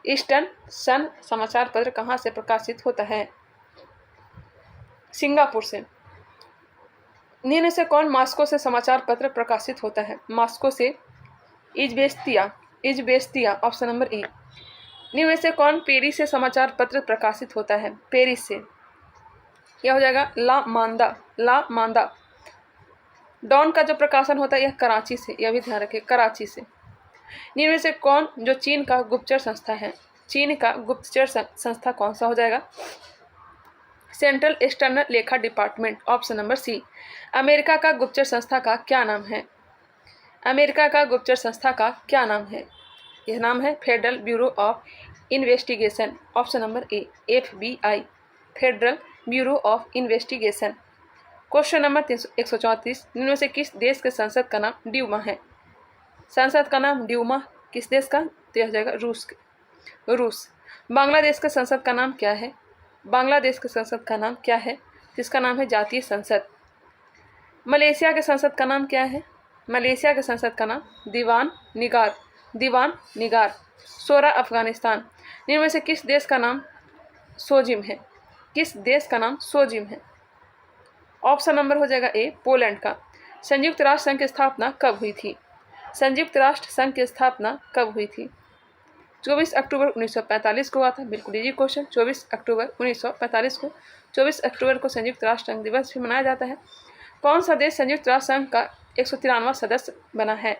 ईस्टर्न सन समाचार पत्र कहाँ से प्रकाशित होता है? सिंगापुर से। निम्न से कौन मॉस्को से समाचार पत्र प्रकाशित होता है? मॉस्को से इजवेस्तिया, ऑप्शन नंबर ए। निम्न से कौन पेरिस से समाचार पत्र प्रकाशित होता है? पेरिस से। यह हो जाएगा ला मांदा। डॉन का जो प्रकाशन होता है यह कराची से, यह भी ध्यान रखें, कराची से। निम्न से कौन जो चीन का गुप्तचर संस्था है? चीन का गुप्तचर संस्था कौन सा हो जाएगा? सेंट्रल एक्सटर्नल लेखा department, option number C. America का गुप्तचर संस्था का क्या नाम है? अमेरिका का गुप्तचर संस्था का क्या नाम है? यह नाम है federal bureau of investigation, option number A, FBI, federal bureau of investigation. Question number 134, निम्न से किस देश के संसद का नाम ड्यूमा है? संसद का नाम ड्यूमा किस देश का? तो यह हो जाएगा रूस। बांग्लादेश के संसद का नाम क्या है? बांग्लादेश के संसद का नाम क्या है? जिसका नाम है जातीय संसद। मलेशिया के संसद का नाम क्या है? मलेशिया के संसद का नाम दीवान निगार। सोरा अफगानिस्तान। निम्न में से किस देश का नाम सोजिम है? किस देश का नाम सोजिम है? ऑप्शन नंबर हो जाएगा ए, पोलैंड का। संयुक्त राष्ट्र संघ की स्थापना कब हुई थी? संयुक्त राष्ट्र संघ की स्थापना कब हुई थी? 24 अक्टूबर 1945 को हुआ था। बिल्कुल इजी क्वेश्चन। 24 अक्टूबर 1945 को 24 अक्टूबर को संयुक्त राष्ट्र संघ दिवस भी मनाया जाता है। कौन सा देश संयुक्त राष्ट्र संघ का 193वां सदस्य बना है?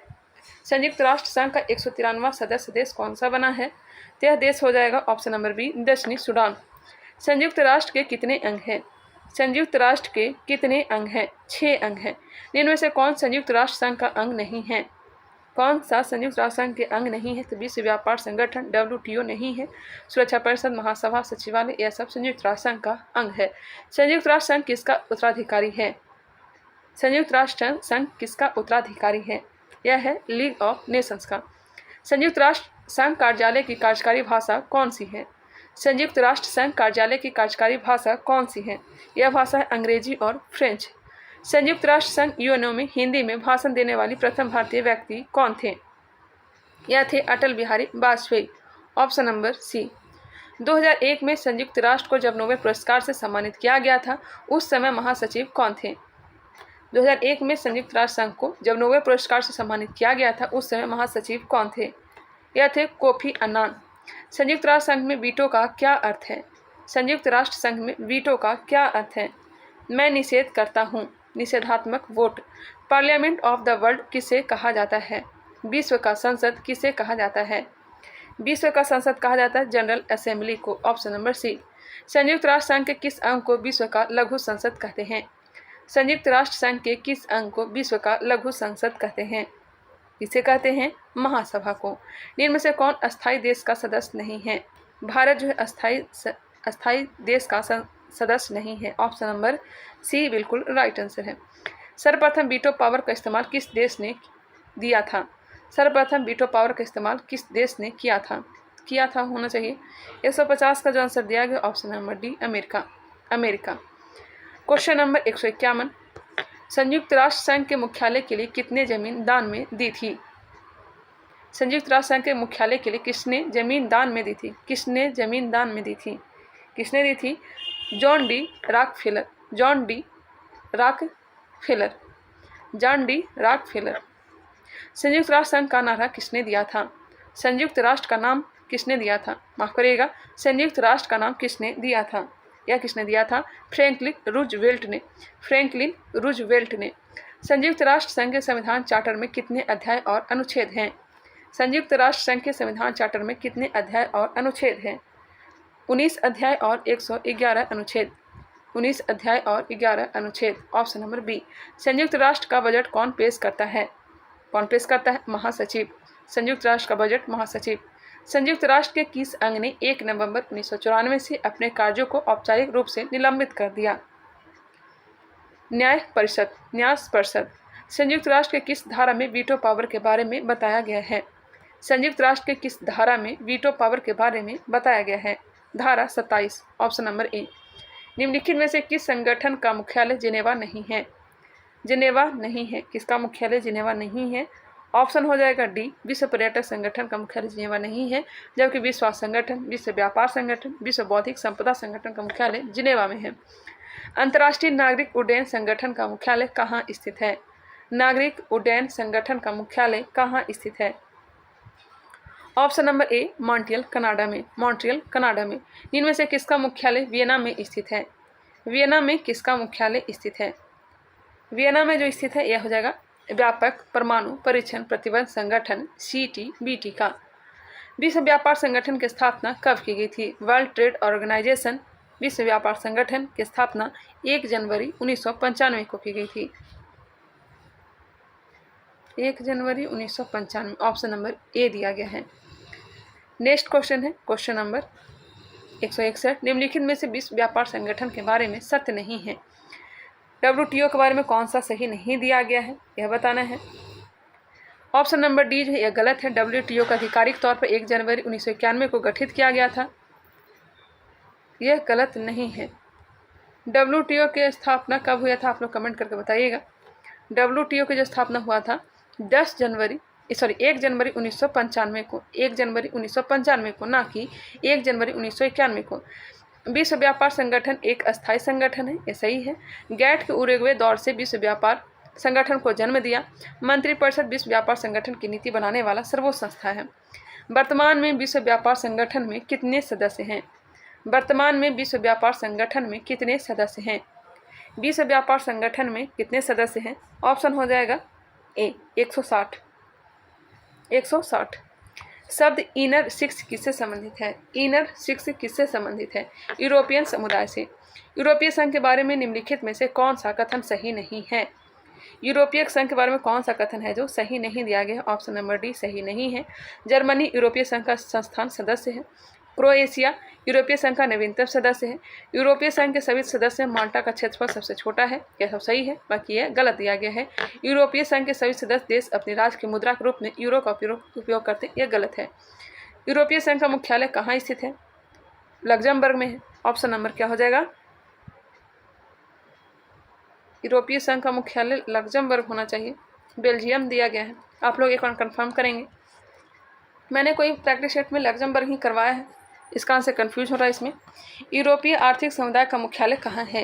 संयुक्त राष्ट्र संघ का 193वां सदस्य देश कौन सा बना है? तो यह देश हो जाएगा ऑप्शन नंबर बी, दक्षिणी सूडान। संयुक्त राष्ट्र के कितने अंग हैं? संयुक्त राष्ट्र के कितने अंग हैं? 6 अंग हैं। इनमें से कौन संयुक्त राष्ट्र संघ का अंग नहीं है? कौन सा संयुक्त राष्ट्र संघ के अंग नहीं है? तो विश्व व्यापार संगठन WTO नहीं है। सुरक्षा परिषद, महासभा, सचिवालय, यह सब संयुक्त राष्ट्र संघ का अंग है। संयुक्त राष्ट्र संघ किसका उत्तराधिकारी है? संयुक्त राष्ट्र संघ किसका उत्तराधिकारी है? यह है लीग ऑफ नेशंस का। संयुक्त राष्ट्र संघ कार्यालय की कार्यकारी भाषा कौन सी है? संयुक्त राष्ट्र संघ कार्यालय की कार्यकारी भाषा कौन सी है? यह भाषा है अंग्रेजी और फ्रेंच। संयुक्त राष्ट्र संघ यूएनओ में हिंदी में भाषण देने वाली प्रथम भारतीय व्यक्ति कौन थे? यह थे Atal Bihari Vajpayee. Option number C. 2001 में संयुक्त राष्ट्र को जब नोबेल पुरस्कार से सम्मानित किया गया था, उस समय महासचिव कौन थे? 2001 में संयुक्त राष्ट्र संघ को जब नोबेल पुरस्कार से सम्मानित किया गया था, उस समय महासचिव कौन थे? यह थे कोफी अन्नान। संयुक्त राष्ट्र संघ में वीटो का क्या अर्थ है? संयुक्त राष्ट्र संघ में वीटो का क्या अर्थ है? मैं निषेध करता हूँ, निषेधात्मक vote. Parliament of the world किसे कहा जाता है? विश्व का संसद किसे कहा जाता है? विश्व का संसद कहा जाता है जनरल असेंबली को। Option number C. संयुक्त राष्ट्र संघ के किस अंग को विश्व का लघु संसद कहते हैं? संयुक्त राष्ट्र संघ के किस अंग को विश्व का लघु संसद कहते हैं? इसे कहते हैं महासभा को। इनमें से कौन अस्थायी देश का सदस्य नहीं है? भारत जो है अस्थायी देश का सदस्य नहीं है। ऑप्शन नंबर सी बिल्कुल राइट आंसर है। सर्वप्रथम वीटो पावर का इस्तेमाल किस देश ने दिया था? सर्वप्रथम वीटो पावर का इस्तेमाल किस देश ने किया था होना चाहिए। 150 का जो आंसर दिया गया option number D, America. Question number 151। संयुक्त राष्ट्र संघ के मुख्यालय के लिए कितने जमीन दान में दी थी? संयुक्त राष्ट्र संघ के मुख्यालय के लिए किसने जमीन दान में दी थी? किसने जमीन दान में दी थी? किसने दी थी? John D Rockefeller. संयुक्त राष्ट्र संघ का नारा किसने दिया था? संयुक्त राष्ट्र का नाम किसने दिया था? माफ करिएगा, संयुक्त राष्ट्र का नाम किसने दिया था? यह किसने दिया था? फ्रैंकलिन रूजवेल्ट ने। संयुक्त राष्ट्र संघ के संविधान चार्टर में कितने अध्याय और अनुच्छेद हैं? संयुक्त राष्ट्र संघ के संविधान चार्टर में कितने अध्याय और अनुच्छेद हैं? 19 अध्याय और 111 अनुच्छेद। 19 अध्याय और 11 अनुच्छेद। Option number B. संयुक्त राष्ट्र का बजट कौन पेश करता है? कौन पेश करता है? महासचिव। संयुक्त राष्ट्र का बजट महासचिव। संयुक्त राष्ट्र के किस अंग ने 1 नवंबर 1994 से अपने कार्यों को औपचारिक रूप से निलंबित कर दिया? न्याय परिषद। संयुक्त राष्ट्र के किस धारा में वीटो पावर के बारे में बताया गया है? संयुक्त राष्ट्र के किस धारा में वीटो पावर के बारे में बताया गया है? धारा 27। ऑप्शन नंबर ए। निम्नलिखित में से किस संगठन का मुख्यालय जिनेवा नहीं है? जिनेवा नहीं है। किसका मुख्यालय जिनेवा नहीं है? ऑप्शन हो जाएगा डी, विश्व पर्यटक संगठन का मुख्यालय जिनेवा नहीं है, जबकि विश्व स्वास्थ्य संगठन, विश्व व्यापार संगठन, विश्व बौद्धिक संपदा संगठन का मुख्यालय जिनेवा में है। अंतर्राष्ट्रीय नागरिक उड्डयन संगठन का मुख्यालय कहाँ स्थित है? नागरिक उड्डयन संगठन का मुख्यालय कहाँ स्थित है? ऑप्शन नंबर ए, मॉन्ट्रियल कनाडा में। इनमें से किसका मुख्यालय वियना में स्थित है? वियना में किसका मुख्यालय स्थित है? वियना में जो स्थित है यह हो जाएगा व्यापक परमाणु परीक्षण प्रतिबंध संगठन CTBT का। विश्व व्यापार संगठन की स्थापना कब की गई थी? वर्ल्ड ट्रेड ऑर्गेनाइजेशन विश्व व्यापार संगठन की स्थापना 1 जनवरी 1995 को की गई थी। 1 जनवरी 1995। ऑप्शन नंबर ए दिया गया है। नेक्स्ट क्वेश्चन है क्वेश्चन नंबर 161। निम्नलिखित में से विश्व व्यापार संगठन के बारे में सत्य नहीं है। WTO के बारे में कौन सा सही नहीं दिया गया है, यह बताना है। ऑप्शन नंबर डी जो है यह गलत है। WTO का आधिकारिक तौर पर 1 जनवरी 1991 को गठित किया गया था, यह गलत नहीं है। WTO की स्थापना कब हुआ था आप लोग कमेंट करके बताइएगा। WTO की जो स्थापना हुआ था 1 जनवरी 1995 को। 1 जनवरी 1995 को, ना कि 1 जनवरी 1991 को। विश्व व्यापार संगठन एक अस्थायी संगठन है, ये सही है। गैट के उरुग्वे दौर से विश्व व्यापार संगठन को जन्म दिया। मंत्रिपरिषद विश्व व्यापार संगठन की नीति बनाने वाला सर्वोच्च संस्था है। वर्तमान में विश्व व्यापार संगठन में कितने सदस्य हैं? वर्तमान में विश्व व्यापार संगठन में कितने सदस्य हैं? विश्व व्यापार संगठन में कितने सदस्य हैं? ऑप्शन हो जाएगा ए 160। 160। शब्द इनर सिक्स किससे संबंधित है? इनर सिक्स किससे संबंधित है? यूरोपियन समुदाय से। यूरोपीय संघ के बारे में निम्नलिखित में से कौन सा कथन सही नहीं है? यूरोपीय संघ के बारे में कौन सा कथन है जो सही नहीं दिया गया? ऑप्शन नंबर डी सही नहीं है। जर्मनी यूरोपीय संघ का संस्थान सदस्य है। क्रोएशिया यूरोपीय संघ का नवीनतम सदस्य है। यूरोपीय संघ के सभी सदस्य माल्टा का क्षेत्रफल सबसे छोटा है। यह सब सही है, बाकी यह गलत दिया गया है। यूरोपीय संघ के सभी सदस्य देश अपनी राज्य की मुद्रा के रूप में यूरो का उपयोग करते हैं, यह गलत है। यूरोपीय संघ का मुख्यालय कहाँ स्थित है? लग्जमबर्ग में है। ऑप्शन नंबर क्या हो जाएगा? यूरोपीय संघ का मुख्यालय लग्जमबर्ग होना चाहिए। बेल्जियम दिया गया है, आप लोग एक बार कन्फर्म करेंगे। मैंने कोई प्रैक्टिस सेट में लग्जमबर्ग ही करवाया है, इसका आंसर कन्फ्यूज हो रहा है इसमें। यूरोपीय आर्थिक समुदाय का मुख्यालय कहाँ है?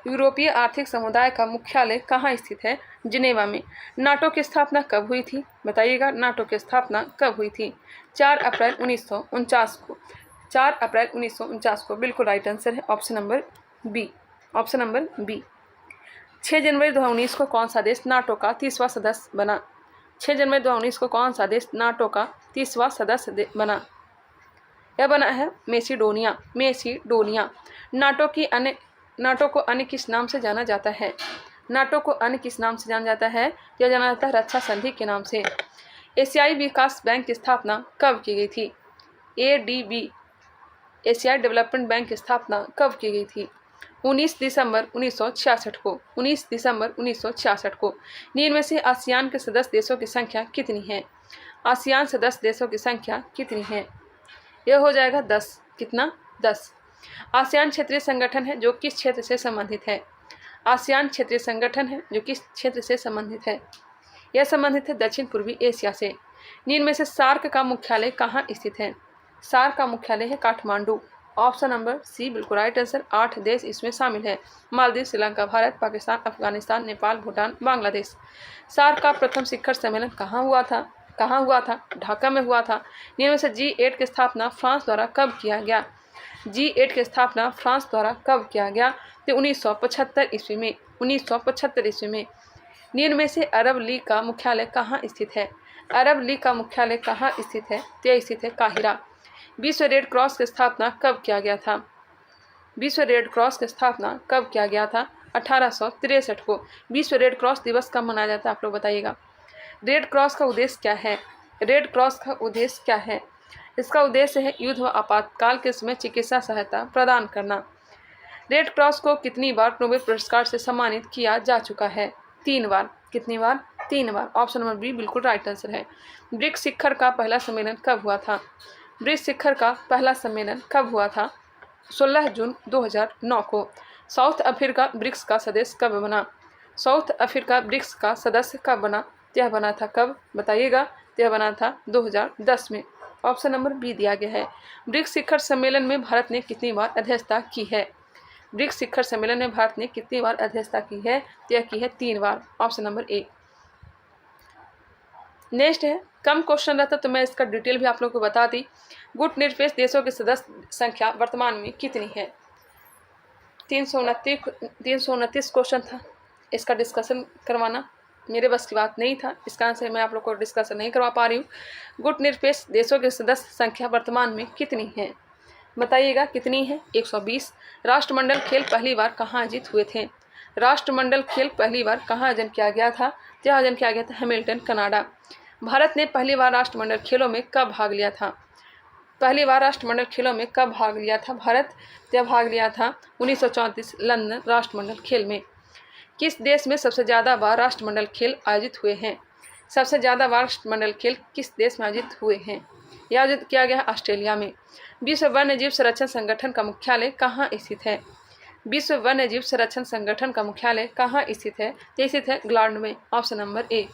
यूरोपीय आर्थिक समुदाय का मुख्यालय कहाँ स्थित है? जिनेवा में। नाटो की स्थापना कब हुई थी? बताइएगा, नाटो की स्थापना कब हुई थी? 4 अप्रैल 1949 को। 4 अप्रैल 1949 को बिल्कुल राइट आंसर है option number B. Option number B. 6 जनवरी 2019 को कौन सा देश नाटो का 30वां सदस्य बना? 6 जनवरी 2019 को कौन सा देश नाटो का 30वां सदस्य बना? यह बना है मेसिडोनिया। मेसिडोनिया। नाटो को अन्य किस नाम से जाना जाता है? नाटो को अन्य किस नाम से जाना जाता है? यह जाना जाता है रक्षा संधि के नाम से। एशियाई विकास बैंक की स्थापना कब की गई थी? ADB एशियाई डेवलपमेंट बैंक की स्थापना कब की गई थी? 19 दिसंबर 1966 को। 19 दिसंबर 1966 को। निम्न में से आसियान के सदस्य देशों की संख्या कितनी है? आसियान सदस्य देशों की संख्या कितनी है? यह हो जाएगा 10। कितना? 10। आसियान क्षेत्रीय संगठन है जो किस क्षेत्र से संबंधित है? आसियान क्षेत्रीय संगठन है जो किस क्षेत्र से संबंधित है? यह संबंधित है दक्षिण पूर्वी एशिया से। निम्न में से सार्क का मुख्यालय कहाँ स्थित है? सार्क का मुख्यालय है काठमांडू। ऑप्शन नंबर सी बिल्कुल राइट आंसर। 8 देश इसमें शामिल है। मालदीव, श्रीलंका, भारत, पाकिस्तान, अफगानिस्तान, नेपाल, भूटान, बांग्लादेश। सार्क का प्रथम शिखर सम्मेलन कहाँ हुआ था? ढाका में हुआ था। निम्न में से G8 की स्थापना फ्रांस द्वारा कब किया गया? G8 की स्थापना फ्रांस द्वारा कब किया गया? तो 1975 ईस्वी में। 1975 ईस्वी में। निम्न में से अरब लीग का मुख्यालय कहाँ स्थित है? अरब लीग का मुख्यालय कहाँ स्थित है? तो स्थित है काहिरा। विश्व रेड क्रॉस की स्थापना कब किया गया था? विश्व रेड क्रॉस की स्थापना कब किया गया था? 1863 को। विश्व रेड क्रॉस दिवस कब मनाया जाता है, आप लोग बताइएगा। रेड क्रॉस का उद्देश्य क्या है? रेड क्रॉस का उद्देश्य क्या है? इसका उद्देश्य है युद्ध व आपातकाल के समय चिकित्सा सहायता प्रदान करना। रेड क्रॉस को कितनी बार नोबेल पुरस्कार से सम्मानित किया जा चुका है? 3 बार। कितनी बार? 3 बार। ऑप्शन नंबर बी बिल्कुल राइट आंसर है। ब्रिक्स शिखर का पहला सम्मेलन कब हुआ था? ब्रिक्स शिखर का पहला सम्मेलन कब हुआ था? 16 जून 2009 को। साउथ अफ्रीका ब्रिक्स का सदस्य कब बना? साउथ अफ्रीका ब्रिक्स का सदस्य कब बना? यह बना था कब? बताइएगा। यह बना था 2010 में। ऑप्शन नंबर बी दिया गया है। ब्रिक्स शिखर सम्मेलन में भारत ने कितनी बार अध्यक्षता की है? ब्रिक्स शिखर सम्मेलन में भारत ने कितनी बार अध्यक्षता की है? यह की है 3 बार। Option number A. नेक्स्ट है, कम क्वेश्चन रहता तो मैं इसका डिटेल भी आप लोग को बता दी। गुट निरपेक्ष देशों के सदस्य संख्या वर्तमान में कितनी है? 329 क्वेश्चन था। इसका डिस्कशन करवाना मेरे बस की बात नहीं था, इसका आंसर मैं आप लोग को डिस्कशन नहीं करवा पा रही हूँ। गुट निरपेक्ष देशों के सदस्य संख्या वर्तमान में कितनी है? बताइएगा कितनी है? 120। राष्ट्रमंडल खेल पहली बार कहाँ आयोजित हुए थे? राष्ट्रमंडल खेल पहली बार कहाँ आयोजन किया गया था? यह आयोजन किया गया था हैमिल्टन, कनाडा। भारत ने पहली बार राष्ट्रमंडल खेलों में कब भाग लिया था? पहली बार राष्ट्रमंडल खेलों में कब भाग लिया था भारत? यह भाग लिया था 1934 लंदन राष्ट्रमंडल खेल में। किस देश में सबसे ज़्यादा बार राष्ट्रमंडल खेल आयोजित हुए हैं? सबसे ज़्यादा बार राष्ट्रमंडल खेल किस देश में आयोजित हुए हैं? यह आयोजित किया गया ऑस्ट्रेलिया में। विश्व वन्यजीव संरक्षण संगठन का मुख्यालय कहाँ स्थित है? विश्व वन्यजीव संरक्षण संगठन का मुख्यालय कहाँ स्थित है? तो स्थित है इंग्लैंड में। ऑप्शन नंबर ए।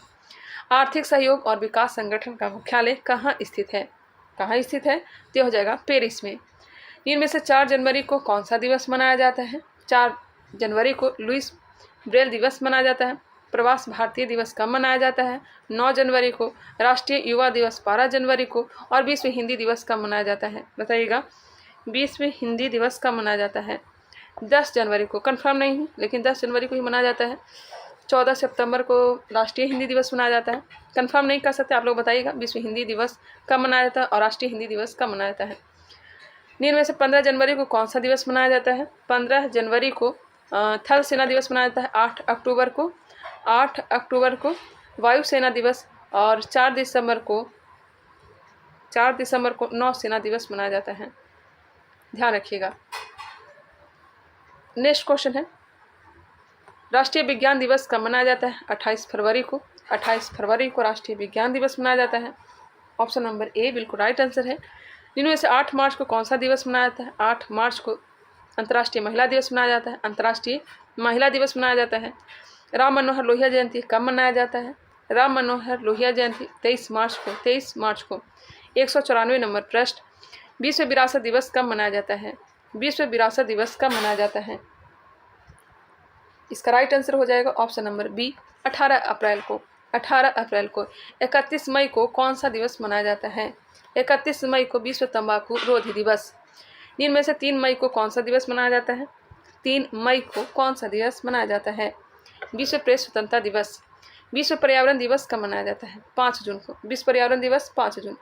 आर्थिक सहयोग और विकास संगठन का मुख्यालय कहाँ स्थित है? कहाँ स्थित है? तो हो जाएगा पेरिस में। इनमें से 4 जनवरी को कौन सा दिवस मनाया जाता है? 4 जनवरी को लुइस ब्रेल दिवस मनाया जाता है। प्रवास भारतीय दिवस कब मनाया जाता है? 9 जनवरी को। राष्ट्रीय युवा दिवस 12 जनवरी को। और विश्व हिंदी दिवस कब मनाया जाता है? बताइएगा। विश्व हिंदी दिवस कब मनाया जाता है? 10 जनवरी को। कंफर्म नहीं है, लेकिन 10 जनवरी को ही मनाया जाता है। 14 सितंबर को राष्ट्रीय हिंदी दिवस मनाया जाता है। कंफर्म नहीं कर सकते आप लोग, बताइएगा विश्व हिंदी दिवस कब मनाया जाता है और राष्ट्रीय हिंदी दिवस कब मनाया जाता है। निम्न में से 15 जनवरी को कौन सा दिवस मनाया जाता है? 15 जनवरी को थल सेना दिवस मनाया जाता है। 8 अक्टूबर को वायुसेना दिवस और 4 दिसंबर को नौसेना दिवस मनाया जाता है। ध्यान रखिएगा। नेक्स्ट क्वेश्चन है, राष्ट्रीय विज्ञान दिवस कब मनाया जाता है? 28 फरवरी को। 28 फरवरी को राष्ट्रीय विज्ञान दिवस मनाया जाता है। ऑप्शन नंबर ए बिल्कुल राइट आंसर है। जिनमें से 8 मार्च को कौन सा दिवस मनाया जाता है? 8 मार्च को अंतर्राष्ट्रीय महिला दिवस मनाया जाता है। अंतर्राष्ट्रीय महिला दिवस मनाया जाता है। राम मनोहर लोहिया जयंती कब मनाया जाता है? राम मनोहर लोहिया जयंती 23 मार्च को। 194 नंबर प्रश्न, विश्व विरासत दिवस कब मनाया जाता है? विश्व विरासत दिवस कब मनाया जाता है? इसका राइट आंसर हो जाएगा ऑप्शन नंबर बी, 18 अप्रैल को। 18 अप्रैल को। 31 मई को कौन सा दिवस मनाया जाता है? 31 मई को विश्व तंबाकू रोधी दिवस। इनमें से 3 मई को कौन सा दिवस मनाया जाता है? 3 मई को कौन सा दिवस मनाया जाता है? विश्व प्रेस स्वतंत्रता दिवस। विश्व पर्यावरण दिवस कब मनाया जाता है? 5 जून को। विश्व पर्यावरण दिवस 5 जून।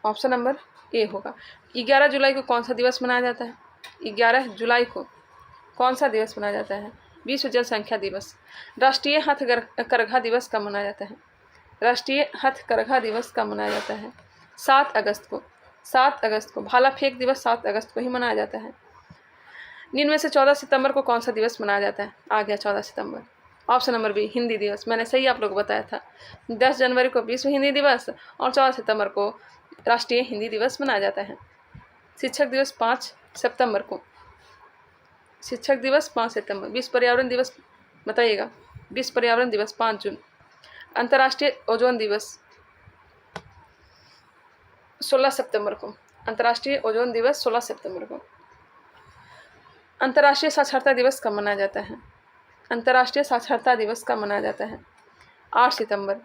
ऑप्शन नंबर ए होगा। 11 जुलाई को कौन सा दिवस मनाया जाता है? 11 जुलाई को कौन सा दिवस मनाया जाता है? विश्व जनसंख्या दिवस। राष्ट्रीय हथकरघा दिवस कब मनाया जाता है? राष्ट्रीय हथकरघा दिवस कब मनाया जाता है? 7 अगस्त को। 7 अगस्त को। भाला फेंक दिवस 7 अगस्त को ही मनाया जाता है। इनमें से 14 सितंबर को कौन सा दिवस मनाया जाता है? आ गया 14 सितंबर। ऑप्शन नंबर बी हिंदी दिवस। मैंने सही आप लोग को बताया था। 10 जनवरी को विश्व हिंदी दिवस और 14 सितंबर को राष्ट्रीय हिंदी दिवस मनाया जाता है। शिक्षक दिवस 5 सितंबर को। शिक्षक दिवस 5 सितंबर। विश्व पर्यावरण दिवस बताइएगा। विश्व पर्यावरण दिवस 5 जून। अंतर्राष्ट्रीय ओजोन दिवस 16 सितंबर को। अंतर्राष्ट्रीय ओजोन दिवस 16 सितंबर को। अंतर्राष्ट्रीय साक्षरता दिवस कब मनाया जाता है? अंतर्राष्ट्रीय साक्षरता दिवस कब मनाया जाता है? 8 सितंबर।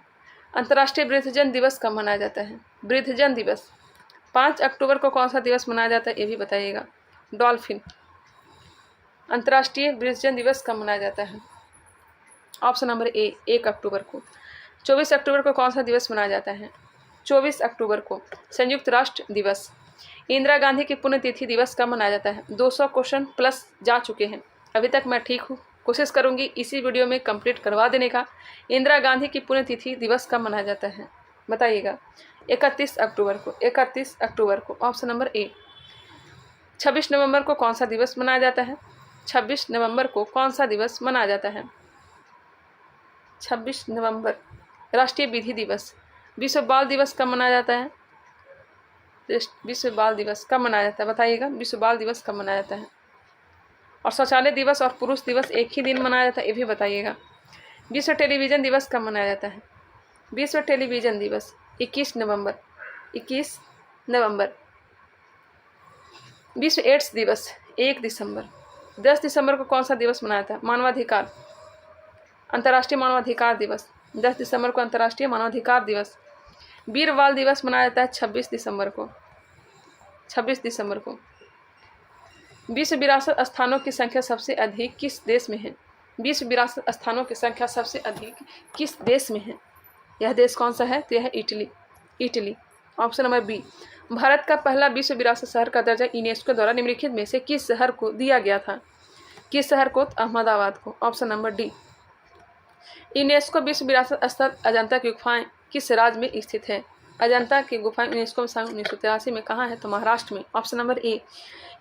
अंतर्राष्ट्रीय वृद्धजन दिवस कब मनाया जाता है? वृद्धजन दिवस 5 अक्टूबर को कौन सा दिवस मनाया जाता है? ये भी बताइएगा। डॉल्फिन। अंतर्राष्ट्रीय वृद्धजन दिवस कब मनाया जाता है? ऑप्शन नंबर ए 1 अक्टूबर को। 24 अक्टूबर को कौन सा दिवस मनाया जाता है? 24 अक्टूबर को संयुक्त राष्ट्र दिवस। इंदिरा गांधी की पुण्यतिथि दिवस कब मनाया जाता है? 200 क्वेश्चन प्लस जा चुके हैं। अभी तक मैं ठीक हूँ, कोशिश करूँगी इसी वीडियो में कंप्लीट करवा देने का। इंदिरा गांधी की पुण्यतिथि दिवस कब मनाया जाता है? बताइएगा। 31 अक्टूबर को। 31 अक्टूबर को। ऑप्शन नंबर ए। 26 नवंबर को कौन सा दिवस मनाया जाता है? 26 नवंबर को कौन सा दिवस मनाया जाता है? 26 नवंबर राष्ट्रीय विधि दिवस। विश्व बाल दिवस कब मनाया जाता है? विश्व बाल दिवस कब मनाया जाता है? बताइएगा। विश्व बाल दिवस कब मनाया जाता है? और शौचालय दिवस और पुरुष दिवस एक ही दिन मनाया जाता है, ये भी बताइएगा। विश्व टेलीविज़न दिवस कब मनाया जाता है? विश्व टेलीविज़न दिवस 21 नवंबर। 21 नवंबर। विश्व एड्स दिवस 1 दिसंबर। 10 दिसंबर को कौन सा दिवस मनाया था? मानवाधिकार। अंतर्राष्ट्रीय मानवाधिकार दिवस 10 दिसंबर को। अंतर्राष्ट्रीय मानवाधिकार दिवस। वीर बाल दिवस मनाया जाता है 26 दिसंबर को। 26 दिसंबर को। विश्व विरासत स्थानों की संख्या सबसे अधिक किस देश में है? विश्व विरासत स्थानों की संख्या सबसे अधिक किस देश में है? यह देश कौन सा है? तो यह है Italy. Italy. Option number B. Bharat का पहला विश्व विरासत शहर का दर्जा यूनेस्को द्वारा निम्नलिखित में से किस शहर को दिया गया था? किस शहर को? अहमदाबाद को। Option number D. यूनेस्को विश्व विरासत स्थल अजंता की गुफाएं किस राज्य में स्थित है? अजंता की गुफाएं यूनेस्को में साल 1983 में कहाँ है? तो महाराष्ट्र में। ऑप्शन नंबर ए।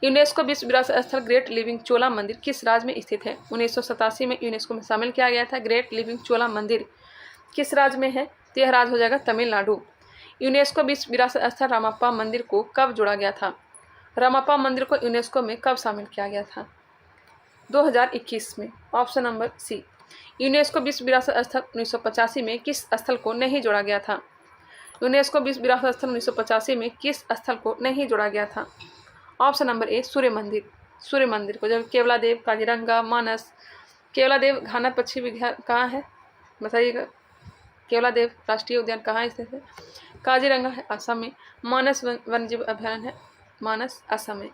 यूनेस्को विश्व विरासत स्थल ग्रेट लिविंग चोला मंदिर किस राज्य में स्थित है? 1987 में यूनेस्को में शामिल किया गया था। ग्रेट लिविंग चोला मंदिर किस राज्य में है? तो यह राज्य हो जाएगा तमिलनाडु। यूनेस्को विश्व विरासत स्थल रामप्पा मंदिर को कब जोड़ा गया था? रामप्पा मंदिर को यूनेस्को में कब शामिल किया गया था? 2021 में। ऑप्शन नंबर सी। यूनेस्को विश्व विरासत स्थल 1985 में किस स्थल को नहीं जोड़ा गया था? यूनेस्को विश्व विरासत स्थल 1985 में किस स्थल को नहीं जोड़ा गया था? ऑप्शन नंबर ए सूर्य मंदिर। सूर्य मंदिर को। जब केवलादेव, काजीरंगा, मानस, केवलादेव घाना पक्षी विज्ञान कहाँ है, बताइएगा। केवलादेव राष्ट्रीय उद्यान कहाँ स्थित है, काजीरंगा है असम में। मानस वन्यजीव अभयारण्य है, मानस असम में।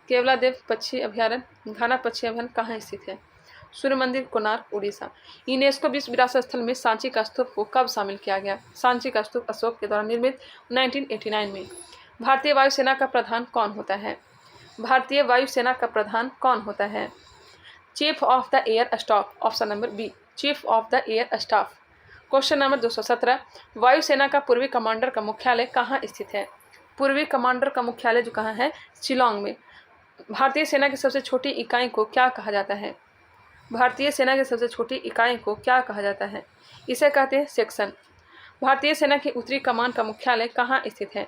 केवलादेव पक्षी अभयारण्य, घाना पक्षी अभयारण्य कहाँ स्थित है, सूर्य मंदिर कोणार्क उड़ीसा। यूनेस्को विश्व विरासत स्थल में सांची का स्तूप को कब शामिल किया गया, सांची का स्तूप अशोक के द्वारा निर्मित 1989 में। भारतीय वायुसेना का प्रधान कौन होता है, भारतीय वायुसेना का प्रधान कौन होता है, chief of the air staff, option number B, chief of the air staff. Question number 217, वायुसेना का पूर्वी कमांडर का मुख्यालय कहाँ स्थित है, पूर्वी कमांडर का मुख्यालय जो कहाँ है, शिलोंग में। भारतीय सेना की सबसे छोटी इकाई को क्या कहा जाता है, भारतीय सेना की सबसे छोटी इकाई को क्या कहा जाता है, इसे कहते हैं सेक्शन। भारतीय सेना की उत्तरी कमान का मुख्यालय कहाँ स्थित है,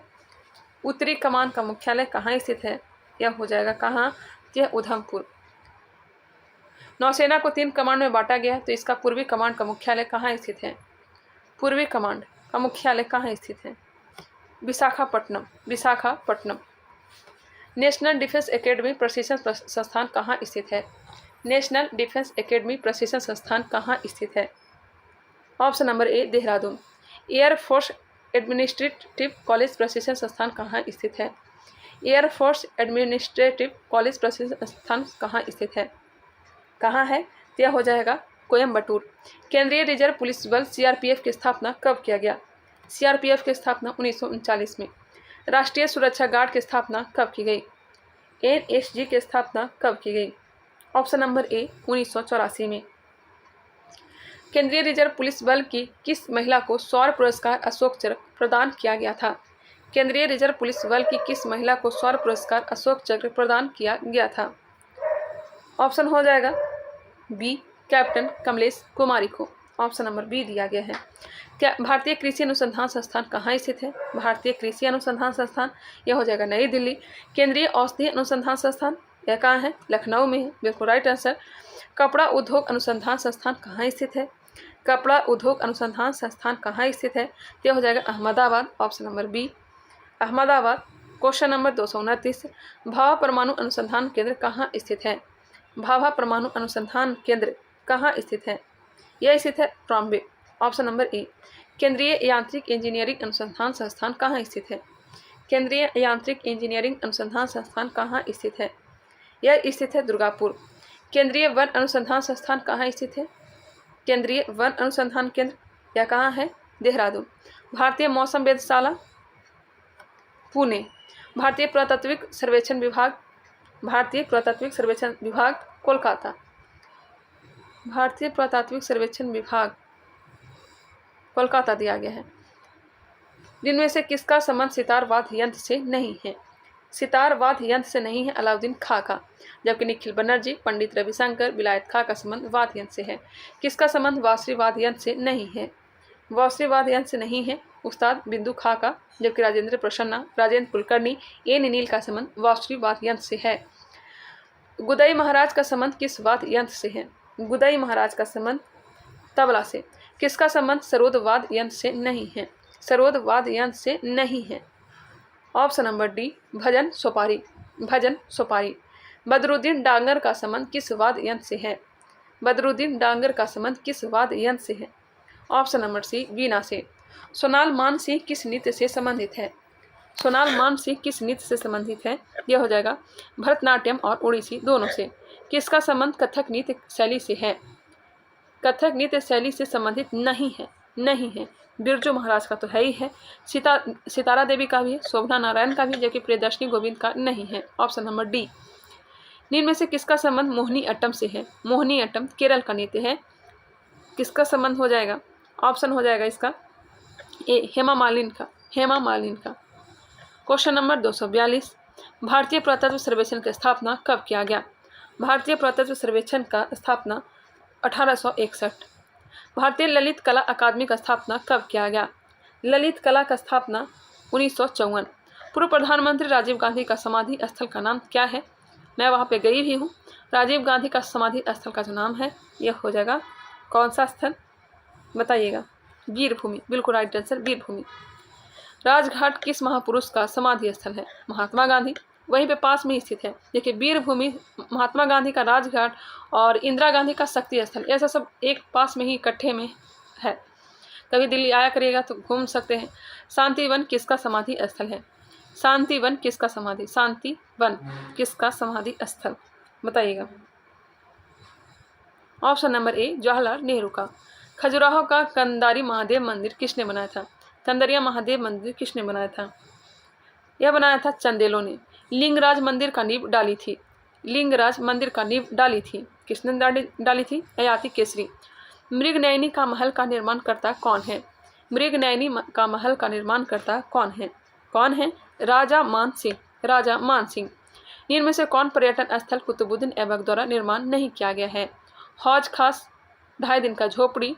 उत्तरी कमान का मुख्यालय कहाँ स्थित है, यह हो जाएगा कहाँ, यह उधमपुर। नौसेना को 3 कमांड में बांटा गया है, तो इसका पूर्वी कमांड का मुख्यालय कहाँ स्थित है, पूर्वी कमांड का मुख्यालय कहाँ स्थित है, Visakhapatnam, Visakhapatnam. National defence academy प्रशिक्षण संस्थान कहाँ स्थित है, नेशनल डिफेंस एकेडमी प्रशिक्षण संस्थान कहाँ स्थित है, ऑप्शन नंबर ए, देहरादून। एयरफोर्स एडमिनिस्ट्रेटिव कॉलेज प्रशिक्षण संस्थान कहाँ स्थित है, एयरफोर्स एडमिनिस्ट्रेटिव कॉलेज प्रशिक्षण संस्थान कहाँ स्थित है, कहाँ है, यह हो जाएगा कोयम्बटूर। केंद्रीय रिजर्व पुलिस बल सीआरपीएफ की स्थापना कब किया गया, सीआरपीएफ की स्थापना 1939 में। राष्ट्रीय सुरक्षा गार्ड की स्थापना कब की गई, एनएसजी की स्थापना कब की गई, ऑप्शन नंबर ए, 1984 में। केंद्रीय रिजर्व पुलिस बल की किस महिला को शौर्य पुरस्कार अशोक चक्र प्रदान किया गया था, केंद्रीय रिजर्व पुलिस बल की किस महिला को शौर्य पुरस्कार अशोक चक्र प्रदान किया गया था, ऑप्शन हो जाएगा बी, कैप्टन कमलेश कुमारी को, ऑप्शन नंबर बी दिया गया है। क्या भारतीय कृषि अनुसंधान संस्थान कहाँ स्थित है, भारतीय कृषि अनुसंधान संस्थान, यह हो जाएगा नई दिल्ली। केंद्रीय औषधि अनुसंधान संस्थान, यह कहाँ है, लखनऊ में है, बिल्कुल राइट आंसर। कपड़ा उद्योग अनुसंधान संस्थान कहाँ स्थित है, कपड़ा उद्योग अनुसंधान संस्थान कहाँ स्थित है, यह हो जाएगा Ahmedabad, option number B, Ahmedabad. Question number 229, Bhabha परमाणु अनुसंधान केंद्र कहाँ स्थित है, भाभा परमाणु अनुसंधान केंद्र कहाँ स्थित है, यह स्थित है बॉम्बे, ऑप्शन नंबर ए। केंद्रीय यांत्रिक इंजीनियरिंग अनुसंधान संस्थान कहाँ स्थित है, केंद्रीय यांत्रिक इंजीनियरिंग अनुसंधान संस्थान कहाँ स्थित है, यह स्थित है दुर्गापुर। केंद्रीय वन अनुसंधान संस्थान कहाँ स्थित है, केंद्रीय वन अनुसंधान केंद्र, यह कहाँ है, देहरादून। भारतीय मौसम वेधशाला, पुणे। भारतीय पुरातात्विक सर्वेक्षण विभाग, भारतीय पुरातात्विक सर्वेक्षण विभाग, कोलकाता। भारतीय पुरातात्विक सर्वेक्षण विभाग, कोलकाता दिया गया है। जिनमें से किसका संबंध सितारवाद यंत्र से नहीं है, सितारवाद यंत्र से नहीं है अलाउद्दीन खां का, जबकि निखिल बनर्जी, पंडित रविशंकर, विलायत खां का संबंध वाद्य यंत्र से है। किसका संबंध वाद्य यंत्र से नहीं है, वाद्य यंत्र से नहीं है उस्ताद बिंदु खां का, जबकि राजेंद्र प्रसन्ना, राजेंद्र कुलकर्णी, एन नील का संबंध वाद्य यंत्र से है। गुदई महाराज का संबंध किस वाद्य यंत्र से है, गुदई महाराज का संबंध तबला से। किसका संबंध सरोद वाद्य यंत्र से नहीं है, सरोद वाद्य यंत्र से नहीं है, ऑप्शन नंबर डी, भजन सोपारी, भजन सोपारी। बदरुद्दीन डांगर का संबंध किस वाद्य यंत्र से है, बदरुद्दीन डांगर का संबंध किस वाद्य यंत्र से है, ऑप्शन नंबर सी, वीणा से। सोनाल मानसिंह किस नृत्य से संबंधित है, सोनाल मानसिंह किस नृत्य से संबंधित है, यह हो जाएगा भरतनाट्यम और ओडिसी दोनों से। किसका संबंध कथक नृत्य शैली से है, कथक नृत्य शैली से संबंधित नहीं है, नहीं है। बिरजू महाराज का तो है ही है, सितारा देवी का भी है, शोभना नारायण का भी, जबकि प्रियदर्शनी गोविंद का नहीं है, ऑप्शन नंबर डी। निम्न में से किसका संबंध मोहिनी अट्टम से है, मोहिनी अट्टम केरल का नृत्य है, किसका संबंध हो जाएगा, ऑप्शन हो जाएगा इसका ए, हेमा मालिनी का, हेमा मालिनी का। क्वेश्चन नंबर 242, भारतीय पुरातत्व सर्वेक्षण की स्थापना कब किया गया, भारतीय पुरातत्व सर्वेक्षण का स्थापना 1861। भारतीय ललित कला अकादमी का स्थापना कब किया गया, ललित कला का स्थापना 1954। पूर्व प्रधानमंत्री राजीव गांधी का समाधि स्थल का नाम क्या है, मैं वहाँ पे गई भी हूँ। राजीव गांधी का समाधि स्थल का जो नाम है यह हो जाएगा कौन सा स्थल, बताइएगा, वीरभूमि, बिल्कुल राइट आंसर वीरभूमि। राजघाट किस महापुरुष का समाधि स्थल है, महात्मा गांधी, वहीं पे पास में ही स्थित है। देखिए वीरभूमि, महात्मा गांधी का राजघाट और इंदिरा गांधी का शक्ति स्थल, ऐसा सब एक पास में ही इकट्ठे में है। कभी दिल्ली आया करिएगा तो घूम सकते हैं। शांतिवन किसका समाधि स्थल है? शांतिवन किसका समाधि, शांतिवन किसका समाधि स्थल बताइएगा। ऑप्शन नंबर ए जवाहरलाल नेहरू का। खजुराहो का कंदारी महादेव मंदिर किसने बनाया था? कंदरिया महादेव मंदिर किसने बनाया था? यह बनाया था चंदेलों ने। लिंगराज मंदिर का नींव डाली थी, लिंगराज मंदिर का नींव डाली थी किसने डाली थी? ययाति केसरी। मृगनयनी का महल का निर्माण करता कौन है? मृगनयनी का महल का निर्माण करता कौन है? कौन है? राजा मान सिंह, राजा मान सिंह। निम्न में से कौन पर्यटन स्थल कुतुबुद्दीन ऐबक द्वारा निर्माण नहीं किया गया है? हौज खास, 2.5 दिन का झोपड़ी।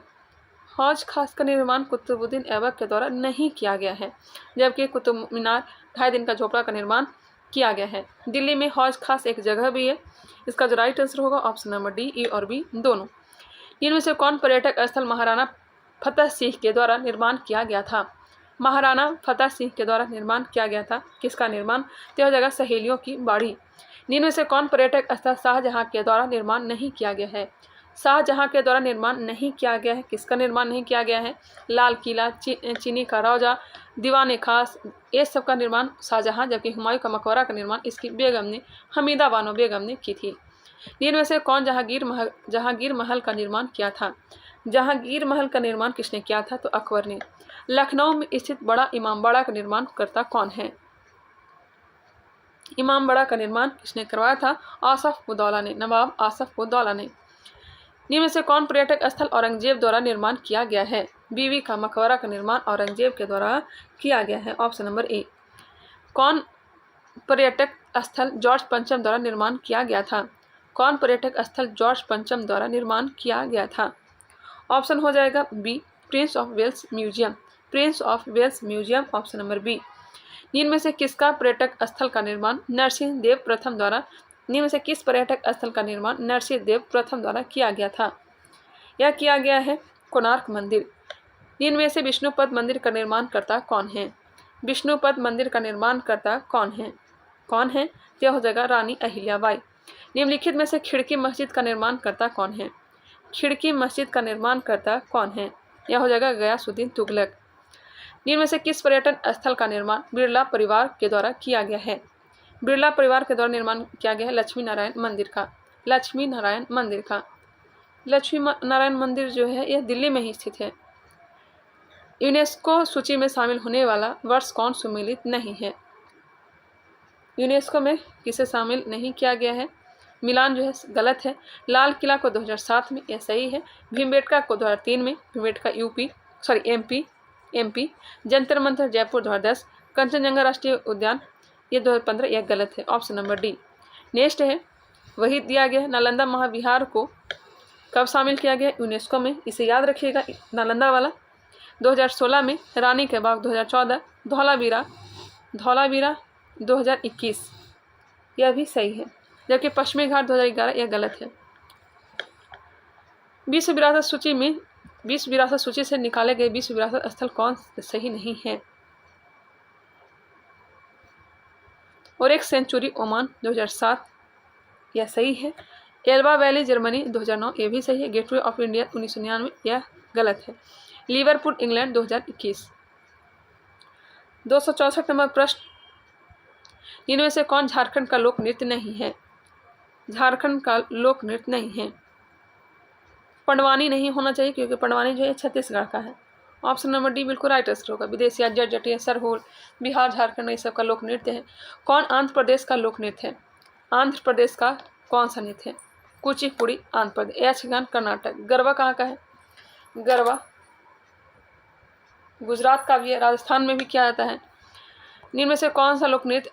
हौज खास का निर्माण कुतुबुद्दीन ऐबक के द्वारा नहीं किया गया है, जबकि कुतुब मीनार, 2.5 दिन का झोपड़ा का निर्माण किया गया है। दिल्ली में हौज खास एक जगह भी है। इसका जो राइट आंसर होगा ऑप्शन नंबर डी, ए और बी दोनों। इनमें से कौन पर्यटक स्थल महाराणा फतेह सिंह के द्वारा निर्माण किया गया था? महाराणा फतेह सिंह के द्वारा निर्माण किया गया था। किसका निर्माण? तो यह जगह सहेलियों की बाड़ी। इनमें से कौन पर्यटक स्थल शाहजहां के द्वारा निर्माण नहीं किया गया है? शाहजहां के द्वारा निर्माण नहीं किया गया है। किसका निर्माण नहीं किया गया है? लाल किला, चीनी का रौजा, दीवाने खास, ये सब का निर्माण शाहजहां, जबकि हुमायूं का मकबरा का निर्माण इसकी बेगम ने, हमीदा बानो बेगम ने की थी। इनमें से कौन जहांगीर महल का निर्माण किया था? जहांगीर महल का निर्माण किसने किया था? तो अकबर ने। लखनऊ में स्थित बड़ा इमामबाड़ा का निर्माण करता कौन है? इमामबाड़ा का निर्माण किसने करवाया था? आसफ उदौला ने, नवाब आसफ उदौला ने। निम्न में से कौन पर्यटक स्थल औरंगजेब द्वारा निर्माण किया गया है? बीवी का मकबरा का निर्माण औरंगजेब के द्वारा किया गया है। ऑप्शन नंबर ए। कौन पर्यटक स्थल जॉर्ज पंचम द्वारा निर्माण किया गया था? कौन पर्यटक स्थल जॉर्ज पंचम द्वारा निर्माण किया गया था? ऑप्शन हो जाएगा B, Prince of Wales museum, Prince of Wales museum option number B. निम्न में से किसका पर्यटक स्थल का निर्माण नरसिंह देव प्रथम द्वारा, निम्न में से किस पर्यटक स्थल का निर्माण नरसिंह देव प्रथम द्वारा किया गया था? यह किया गया है कोणार्क मंदिर। निम्न में से विष्णुपद मंदिर का निर्माण करता कौन है? विष्णुपद मंदिर का निर्माण करता कौन है? कौन है? यह हो जाएगा रानी अहिल्याबाई। निम्नलिखित में से खिड़की मस्जिद का निर्माण करता कौन है? खिड़की मस्जिद का निर्माण करता कौन है? यह हो जाएगा गयासुद्दीन तुगलक। निम्न में से किस पर्यटन स्थल का निर्माण बिरला परिवार के द्वारा किया गया है? बिरला परिवार के द्वारा निर्माण किया गया है लक्ष्मी नारायण मंदिर का, लक्ष्मी नारायण मंदिर का। लक्ष्मी नारायण मंदिर जो है यह दिल्ली में ही स्थित है। यूनेस्को सूची में शामिल होने वाला वर्ष कौन सम्मिलित नहीं है? यूनेस्को में किसे शामिल नहीं किया गया है? मिलान जो है गलत है। लाल किला को 2007 में, यह सही है। भीमबेटका को 2003 में, भीमबेटका एमपी। जंतर मंतर जयपुर 2010। कंचनजंगा राष्ट्रीय उद्यान ये 2015, यह गलत है। Option number D. नेक्स्ट है वही दिया गया है नालंदा महाविहार को कब शामिल किया गया यूनेस्को में? इसे याद रखिएगा, नालंदा वाला 2016 में, रानी के बाग 2014, धौलावीरा 2021, यह भी सही है। जबकि पश्चिमी घाट 2011, यह गलत है। विश्व विरासत सूची से निकाले गए विश्व विरासत स्थल कौन सही नहीं है? और एक सेंचुरी ओमान 2007, यह सही है। एल्बा वैली जर्मनी 2009, यह भी सही है। गेटवे ऑफ इंडिया 1999, यह गलत है। Liverpool England 2021। 264 नंबर प्रश्न, इनमें से कौन झारखंड का लोक नृत्य नहीं है? झारखंड का लोक नृत्य नहीं है। पंडवानी नहीं होना चाहिए क्योंकि पंडवानी जो है छत्तीसगढ़ का है। ऑप्शन नंबर डी बिल्कुल राइट आंसर होगा। विदेशिया, जटजटिया, सरहुल, बिहार, झारखंड, ये सब का लोक नृत्य है। कौन आंध्र प्रदेश का लोक नृत्य है? आंध्र प्रदेश का कौन सा नृत्य है? कुचिपुड़ी आंध्र प्रदेश। यक्षगान कर्नाटक। गरबा कहाँ का है? गरबा गुजरात का भी है, राजस्थान में भी किया जाता है। निम्न में से कौन सा लोक नृत्य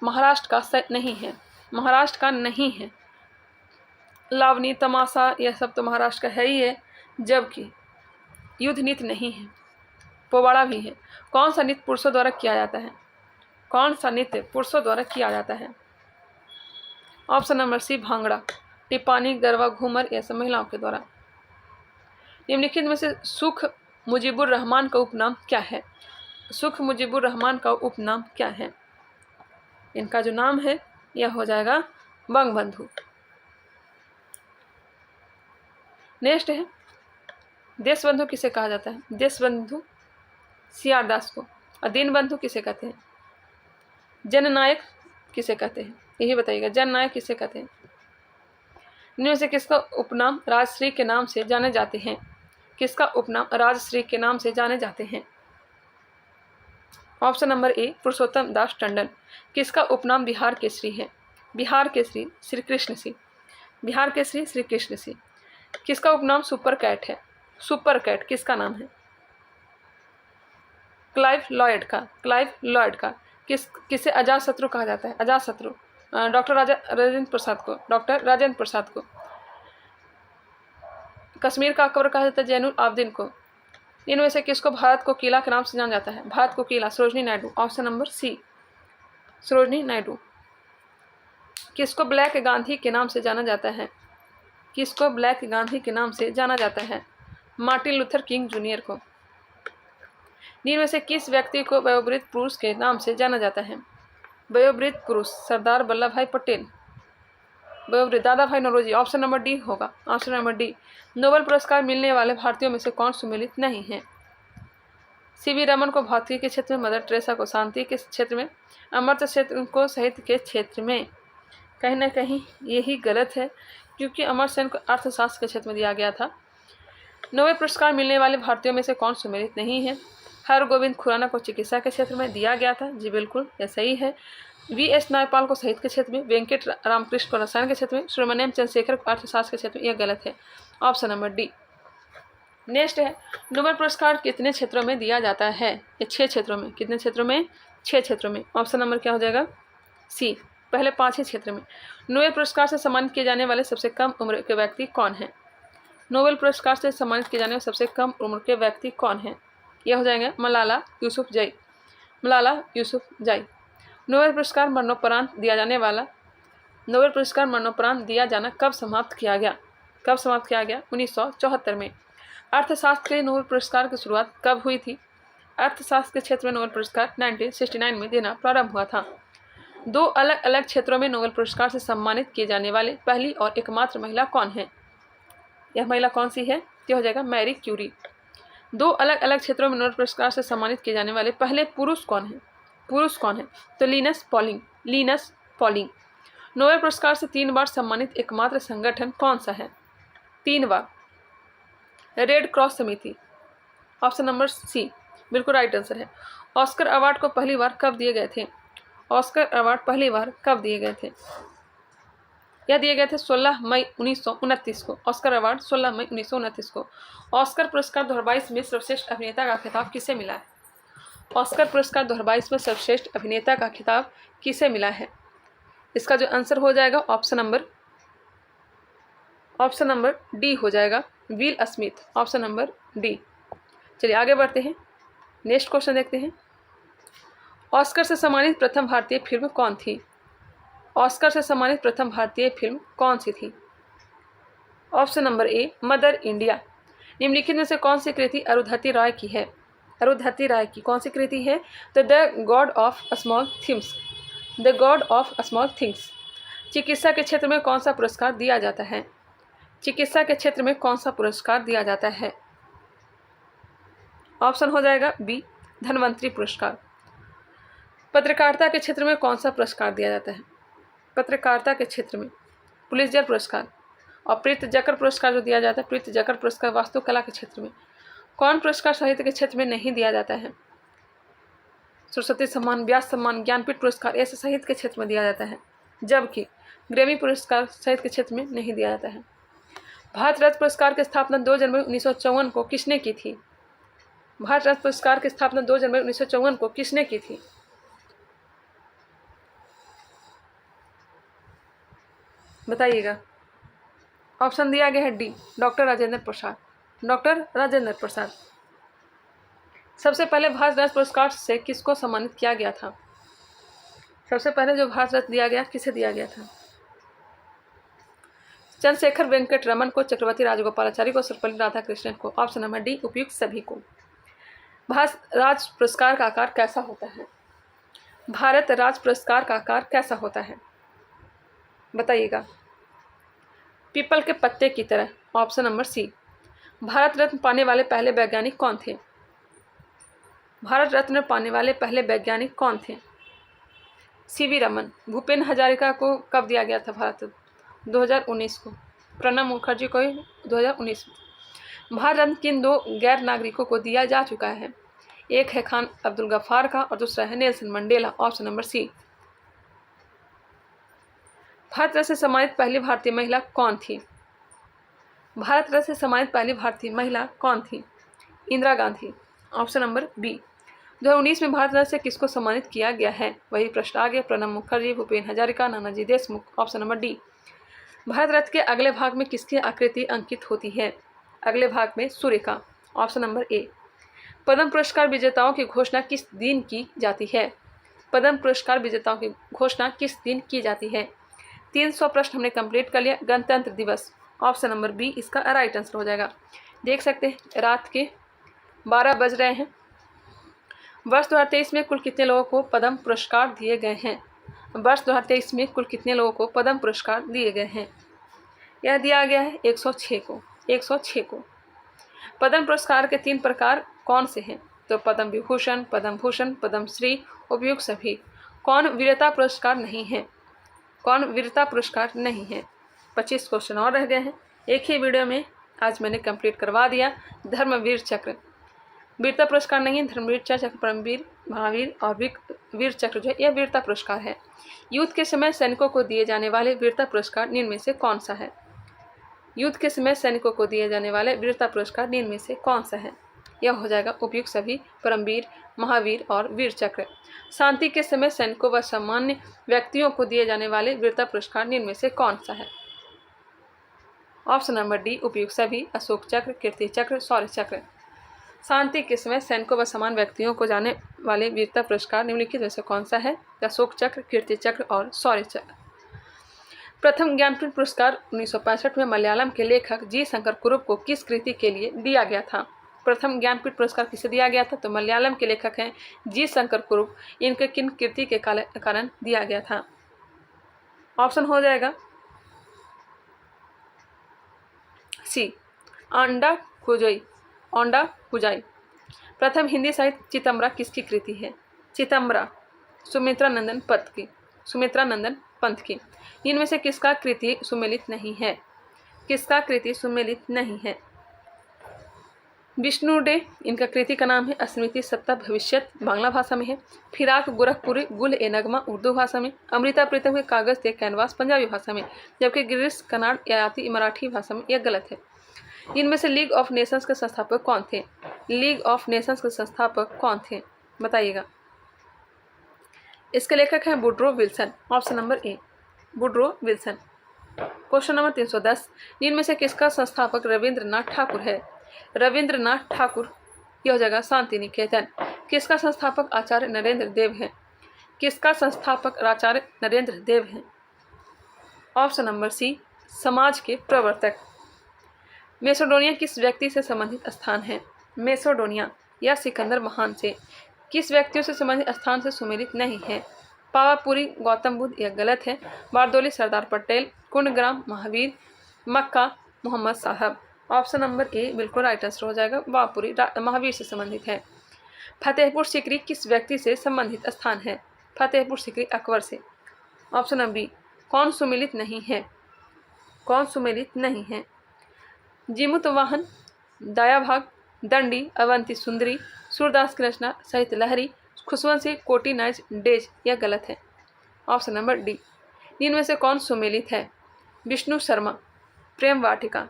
महाराष्ट्र का नहीं है? महाराष्ट्र का नहीं है। लावनी, तमाशा, यह सब तो महाराष्ट्र का है ही है, जबकि युद्ध नृत्य नहीं है। पोवाड़ा भी है। कौन सा नृत्य पुरुषों द्वारा किया जाता है? कौन सा नृत्य पुरुषों द्वारा किया जाता है? Option number C bhangra. Tippani, Garba, Ghoomar, यह सब महिलाओं के द्वारा। निम्नलिखित में से सुख मुजीबुर रहमान का उपनाम क्या है? सुख मुजीबुर रहमान का उपनाम क्या है? इनका जो नाम है यह हो जाएगा बंगबंधु। नेक्स्ट है देशबंधु किसे कहा जाता है? देशबंधु सीआर दास को। और दीनबंधु किसे कहते हैं? जननायक किसे कहते हैं? यही बताइएगा, जननायक किसे कहते हैं? इनमें से किसका उपनाम राजश्री के नाम से जाने जाते हैं? किसका उपनाम राजश्री के नाम से जाने जाते हैं? ऑप्शन नंबर ए पुरुषोत्तम दास टंडन। किसका उपनाम बिहार केसरी है? बिहार केसरी श्री कृष्ण सिंह। बिहार केसरी श्री कृष्ण सिंह। किसका उपनाम सुपर कैट है? सुपर कैट किसका नाम है? क्लाइव लॉयड का। क्लाइव लॉयड का। किसे अजातशत्रु कहा जाता है? अजातशत्रु डॉक्टर राजेंद्र प्रसाद को। डॉक्टर राजेंद्र प्रसाद को। कश्मीर का अकबर कहा जाता है जैनुल आबदीन को। इनमें से किसको भारत को किला के नाम से जाना जाता है? भारत को किला Sarojini Naidu. Option number C Sarojini Naidu. किसको ब्लैक गांधी के नाम से जाना जाता है? किसको ब्लैक गांधी के नाम से जाना जाता है? मार्टिन लूथर किंग जूनियर को। इनमें से किस व्यक्ति को वयोवृद्ध पुरुष के नाम से जाना जाता है? वयोवृद्ध पुरुष सरदार वल्लभ भाई पटेल। वयोवृद्ध दादा भाई नौरोजी। ऑप्शन नंबर डी होगा। Option number D. नोबेल पुरस्कार मिलने वाले भारतीयों में से कौन सुमेलित नहीं है? सीवी रमन को भौतिकी के क्षेत्र में, मदर टेरेसा को शांति के क्षेत्र में, अमर्त्य सेन को साहित्य के क्षेत्र में। कहीं ना कहीं यही गलत है, क्योंकि अमर्त्य सेन को अर्थशास्त्र के क्षेत्र में दिया गया था। नोबेल पुरस्कार मिलने वाले भारतीयों में से कौन सुमेलित नहीं है? हरगोविंद खुराना को चिकित्सा के क्षेत्र में दिया गया था। जी बिल्कुल, यह सही है। वी.एस. नायपाल को साहित्य के क्षेत्र में, वेंकट रामकृष्ण को रसायन के क्षेत्र में, सुब्रमण्यम चंद्रशेखर को अर्थशास्त्र के क्षेत्र में। यह गलत है। Option number D. नेक्स्ट है नोबेल पुरस्कार कितने क्षेत्रों में दिया जाता है? ये 6 क्षेत्रों में। कितने क्षेत्रों में? 6 क्षेत्रों में। ऑप्शन नंबर क्या हो जाएगा? सी पहले 5 ही क्षेत्र में। नोबेल पुरस्कार से सम्मानित किए जाने वाले सबसे कम उम्र के व्यक्ति कौन है? नोबेल पुरस्कार से सम्मानित किए जाने वाले सबसे कम उम्र के व्यक्ति कौन है? यह हो जाएंगे मलाला यूसुफजई। मलाला यूसुफजई। नोबेल पुरस्कार मरणोपरांत दिया जाने वाला नोबेल पुरस्कार मरणोपरांत दिया जाना कब समाप्त किया गया? कब समाप्त किया गया? 1974 में। अर्थशास्त्र के नोबेल पुरस्कार की शुरुआत कब हुई थी? अर्थशास्त्र के क्षेत्र में नोबेल पुरस्कार 1969 में देना प्रारंभ हुआ था। 2 अलग अलग क्षेत्रों में नोबेल पुरस्कार से सम्मानित किए जाने वाले पहली और एकमात्र महिला कौन है? यह महिला कौन सी है? यह हो जाएगा मैरी क्यूरी। 2 अलग अलग क्षेत्रों में नोबेल पुरस्कार से सम्मानित किए जाने वाले पहले पुरुष कौन है? पुरुष कौन है? तो Linus Pauling. Linus Pauling. Nobel पुरस्कार से 3 बार सम्मानित एकमात्र संगठन कौन सा है? 3 बार। रेड क्रॉस समिति। ऑप्शन नंबर सी बिल्कुल राइट आंसर है। ऑस्कर अवार्ड को पहली बार कब दिए गए थे? ऑस्कर अवार्ड पहली बार कब दिए गए थे? यह दिए गए थे 16 मई 1929 को। ऑस्कर अवार्ड 16 मई 1929 को। ऑस्कर पुरस्कार 2022 में सर्वश्रेष्ठ अभिनेता का खिताब किसे मिला है? ऑस्कर पुरस्कार 2022 में सर्वश्रेष्ठ अभिनेता का खिताब किसे मिला है? इसका जो आंसर हो जाएगा ऑप्शन नंबर डी हो जाएगा, will Smith. Option number D. चलिए आगे बढ़ते हैं। नेक्स्ट क्वेश्चन देखते हैं। ऑस्कर से सम्मानित प्रथम भारतीय फिल्म कौन थी? ऑस्कर से सम्मानित प्रथम भारतीय फिल्म कौन सी थी? Option number a mother India. निम्नलिखित में से कौन सी कृति अरुंधति रॉय की है? अरुंधति रॉय की कौन सी कृति है? तो the God of small things. The God of small things. चिकित्सा के क्षेत्र में कौन सा पुरस्कार दिया जाता है? चिकित्सा के क्षेत्र में कौन सा पुरस्कार दिया जाता है? ऑप्शन हो जाएगा बी धन्वंतरी पुरस्कार। पत्रकारिता के क्षेत्र में कौन सा पुरस्कार दिया जाता है? पत्रकारिता के क्षेत्र में पुलित्जर पुरस्कार। और प्रीतजकर पुरस्कार जो दिया जाता है, प्रीतजकर पुरस्कार वास्तुकला के क्षेत्र में। कौन पुरस्कार साहित्य के क्षेत्र में नहीं दिया जाता है? सरस्वती सम्मान, व्यास सम्मान, ज्ञानपीठ पुरस्कार ऐसे साहित्य के क्षेत्र में दिया जाता है, जबकि ग्रैमी पुरस्कार साहित्य के क्षेत्र में नहीं दिया जाता है। भारत रत्न पुरस्कार की स्थापना 2 जनवरी 1954 को किसने की थी? भारत रत्न पुरस्कार की स्थापना 2 जनवरी 1954 को किसने की थी? बताइएगा। ऑप्शन दिया गया है D doctor Rajendra Prasad. Doctor Rajendra Prasad. सबसे पहले भारत रत्न पुरस्कार से किसको सम्मानित किया गया था? सबसे पहले जो भारत रत्न दिया गया किसे दिया गया था? चंद्रशेखर वेंकट रमन को, चक्रवर्ती राजगोपालाचारी को, सर्वपल्ली राधाकृष्णन को। ऑप्शन नंबर डी उपयुक्त सभी को। भारत राज पुरस्कार का आकार कैसा होता है? भारत राज्य पुरस्कार का आकार कैसा होता है, बताइएगा। पीपल के पत्ते की तरह, ऑप्शन नंबर सी। भारत रत्न पाने वाले पहले वैज्ञानिक कौन थे, भारत रत्न पाने वाले पहले वैज्ञानिक कौन थे, सीवी रमन। भूपेन हजारिका को कब दिया गया था भारत रत्न, 2019 को। प्रणब मुखर्जी को 2019 में। भारत रत्न किन दो गैर नागरिकों को दिया जा चुका है, एक है खान अब्दुल गफ्फार का और दूसरा है Nelson Mandela, option number C. Bharat Ratna से सम्मानित पहली भारतीय महिला कौन थी, भारत रत्न से सम्मानित पहली भारतीय महिला कौन थी, Indira Gandhi, option number B. 2019 में भारत रत्न से किसको सम्मानित किया गया है, वही प्रश्न आगे। Pranab Mukherjee, Bhupen Hazarika, Nanaji Deshmukh, option number D. Bharat Ratna के अगले भाग में किसकी आकृति अंकित होती है, अगले भाग में सूर्य का, ऑप्शन नंबर ए। पद्म पुरस्कार विजेताओं की घोषणा किस दिन की जाती है, पद्म पुरस्कार विजेताओं की घोषणा किस दिन की जाती है। 300 प्रश्न हमने कंप्लीट कर लिया। गणतंत्र दिवस, ऑप्शन नंबर बी इसका राइट आंसर हो जाएगा। देख सकते हैं रात के 12 बज रहे हैं। वर्ष 2023 में कुल कितने लोगों को पद्म पुरस्कार दिए गए हैं, वर्ष 2023 में कुल कितने लोगों को पद्म पुरस्कार दिए गए हैं, यह दिया गया है 106 को, 106 को। पद्म पुरस्कार के 3 प्रकार कौन से हैं, तो पद्म विभूषण, पद्म भूषण, पद्मश्री, उपयुक्त सभी। कौन वीरता पुरस्कार नहीं है, कौन वीरता पुरस्कार नहीं है। 25 क्वेश्चन और रह गए हैं, एक ही वीडियो में आज मैंने कंप्लीट करवा दिया। धर्मवीर चक्र वीरता पुरस्कार नहीं है, धर्मवीर चक्र, परमवीर, महावीर और वीर चक्र जो है यह वीरता पुरस्कार है। युद्ध के समय सैनिकों को दिए जाने वाले वीरता पुरस्कार निम्न में से कौन सा है, युद्ध के समय सैनिकों को दिए जाने वाले वीरता पुरस्कार निम्न में से कौन सा है, यह हो जाएगा उपयुक्त सभी, परमवीर, महावीर और वीर चक्र। शांति के समय सैनिकों व सामान्य व्यक्तियों को दिए जाने वाले वीरता पुरस्कार निम्न में से कौन सा है, ऑप्शन नंबर डी उपयुक्त सभी, अशोक चक्र, कीर्ति चक्र, शौर्य चक्र। शांति के समय सैनिकों व समान व्यक्तियों को जाने वाले वीरता पुरस्कार निम्नलिखित में से कौन सा है, अशोक चक्र, कीर्ति चक्र और शौर्य चक्र। प्रथम ज्ञानपीठ पुरस्कार 1965 में मलयालम के लेखक जी शंकर कुरुप को किस कृति के लिए दिया गया था, प्रथम ज्ञानपीठ पुरस्कार किसे दिया गया था, तो मलयालम के लेखक हैं जी शंकर कुरुप। इनके किन कृति के कारण दिया गया था, ऑप्शन हो जाएगा सी, आंडा कुजाई, ओंडा कुजाई। प्रथम हिंदी साहित्य चितमरा किसकी कृति है, चितमरा सुमित्रा नंदन पंत की, सुमित्रा नंदन पंत की। इनमें से किसका कृति सुमेलित नहीं है, किसका कृति सुमेलित नहीं है। विष्णु डे इनका कृति का नाम है, स्मृति सत्ता भविष्यत बांग्ला भाषा में है, फिराक गोरखपुरी गुल ए नगमा उर्दू भाषा में, अमृता प्रीतम के कागज ते कैनवास पंजाबी भाषा में, जबकि गिरीश कनाड याती मराठी भाषा में। यह गलत है। इनमें से लीग ऑफ नेशंस के संस्थापक कौन थे, लीग ऑफ नेशंस के संस्थापक कौन थे, बताइएगा। इसके लेखक हैं वुड्रो विल्सन, ऑप्शन नंबर ए वुड्रो विल्सन। क्वेश्चन नंबर 310, इनमें से किसका संस्थापक रविंद्रनाथ ठाकुर है, रविंद्रनाथ ठाकुर। यह हो जाएगा शांति निकेतन। किसका संस्थापक आचार्य नरेंद्र देव है, किसका संस्थापक आचार्य नरेंद्र देव है, ऑप्शन नंबर सी समाज के प्रवर्तक। मैसेडोनिया किस व्यक्ति से संबंधित स्थान है, मैसेडोनिया या सिकंदर महान से किस व्यक्तियों से संबंधित स्थान से सुमेलित नहीं है। पावापुरी गौतम बुद्ध, यह गलत है। बारदोली सरदार पटेल, कुंडग्राम महावीर, मक्का मोहम्मद साहब, ऑप्शन नंबर ए बिल्कुल राइट आंसर हो जाएगा, पावापुरी महावीर से संबंधित है। फतेहपुर सीकरी किस व्यक्ति से संबंधित स्थान है, फतेहपुर सीकरी अकबर से, ऑप्शन नंबर बी। कौन सुमेलित नहीं है, कौन सुमेलित नहीं है। जीमुत वाहन, दयाभाग, दंडी, अवंती सुंदरी, सूरदास की रचना, सहित लहरी, खुशवंशी, कोटी नाइज डेज, यह गलत है, ऑप्शन नंबर डी। इनमें से कौन सुमेलित है, विष्णु शर्मा, प्रेम वाटिका,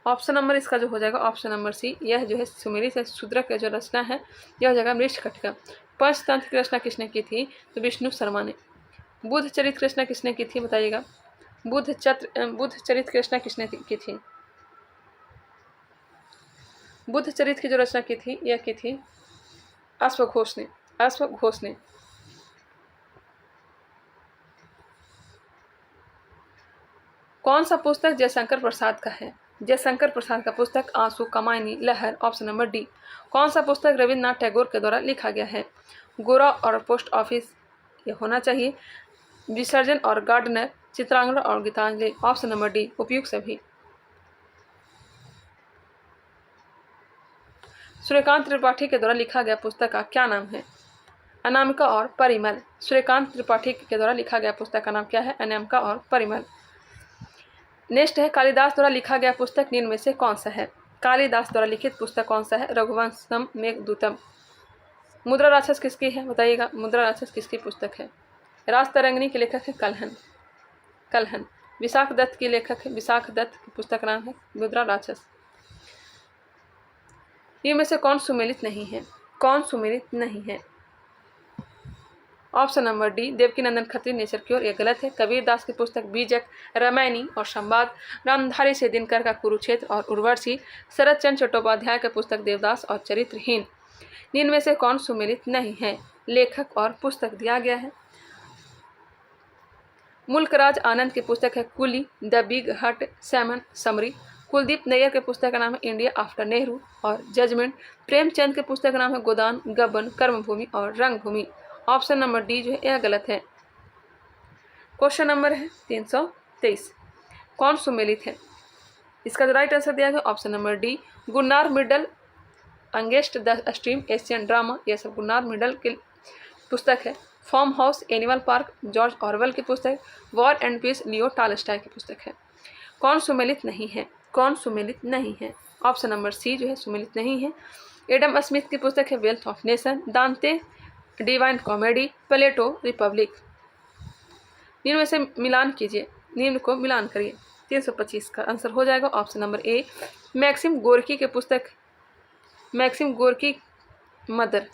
ऑप्शन नंबर इसका जो हो जाएगा ऑप्शन नंबर सी, यह जो है सुमेलित है। शूद्रक का जो रचना है यह हो जाएगा मृच्छकटिका। पंचतंत्र की रचना किसने की थी, तो विष्णु शर्मा ने। बुद्ध चरित की रचना किसने की थी, बताइएगा। बुद्ध चरित की रचना किसने की थी, बुद्ध चरित की जो रचना की थी यह की थी अश्वघोष ने, अश्वघोष ने। कौन सा पुस्तक जयशंकर प्रसाद का है, जयशंकर प्रसाद का पुस्तक आंसू कमायनी लहर, ऑप्शन नंबर डी। कौन सा पुस्तक रविन्द्रनाथ टैगोर के द्वारा लिखा गया है? गोरा और पोस्ट ऑफिस ये होना चाहिए, विसर्जन और गार्डनर, चित्रांगन और गीतांजलि, ऑप्शन नंबर डी उपयुक्त सभी। सूर्यकांत त्रिपाठी के द्वारा लिखा गया पुस्तक का क्या नाम है? अनामिका और परिमल। सूर्यकांत त्रिपाठी के द्वारा लिखा गया पुस्तक का नाम क्या है? अनामिका और परिमल। नेक्स्ट है, कालिदास द्वारा लिखा गया पुस्तक निम्न में से कौन सा है? कालिदास द्वारा लिखित पुस्तक कौन सा है? रघुवंशम मेघदूतम। मुद्रा राक्षस किसकी है? बताइएगा, मुद्रा राक्षस किसकी पुस्तक है? राज तरंगिणी के लेखक है कलहन। विशाख दत्त की लेखक है, विशाख दत्त की पुस्तक का नाम है मुद्रा राक्षस। इनमें से कौन सुमेलित नहीं है? कौन सुमेलित नहीं है? Option number D Devkinandan Khatri nature की ओर, यह गलत है। कबीर दास की पुस्तक बीजक, रामायणी और संवाद, रामधारी से दिनकर का कुरुक्षेत्र और उर्वशी, शरद चंद्र चट्टोपाध्याय की पुस्तक देवदास और चरित्रहीन। इनमें से कौन सुमेलित नहीं है? लेखक और पुस्तक दिया गया है। मुल्कराज आनंद की पुस्तक है कुली, द बिग हट, सैमन समरी। कुलदीप नैयर के पुस्तक का नाम है इंडिया आफ्टर नेहरू और जजमेंट। प्रेमचंद के पुस्तक का नाम है गोदान, गबन, कर्मभूमि और रंगभूमि। ऑप्शन नंबर डी जो है यह गलत है। क्वेश्चन नंबर है 323, कौन सुमेलित है? इसका जो राइट आंसर दिया गया option number D Gunnar Myrdal, against the stream, Asian drama, यह सब गुन्नार मिडल की पुस्तक है। Farm house, animal park, George Orwell की पुस्तक। War and peace, Leo Tolstoy की पुस्तक है। कौन सुमेलित नहीं है? कौन सुमेलित नहीं है? ऑप्शन नंबर सी जो है सुमेलित नहीं है। एडम स्मिथ की पुस्तक है वेल्थ ऑफ नेशन, दांते डिवाइन कॉमेडी, प्लेटो रिपब्लिक। निम्न में से मिलान कीजिए, निम्न को मिलान करिए। 325 का आंसर हो जाएगा option number A. Maxim Gorky के पुस्तक, Maxim Gorky mother.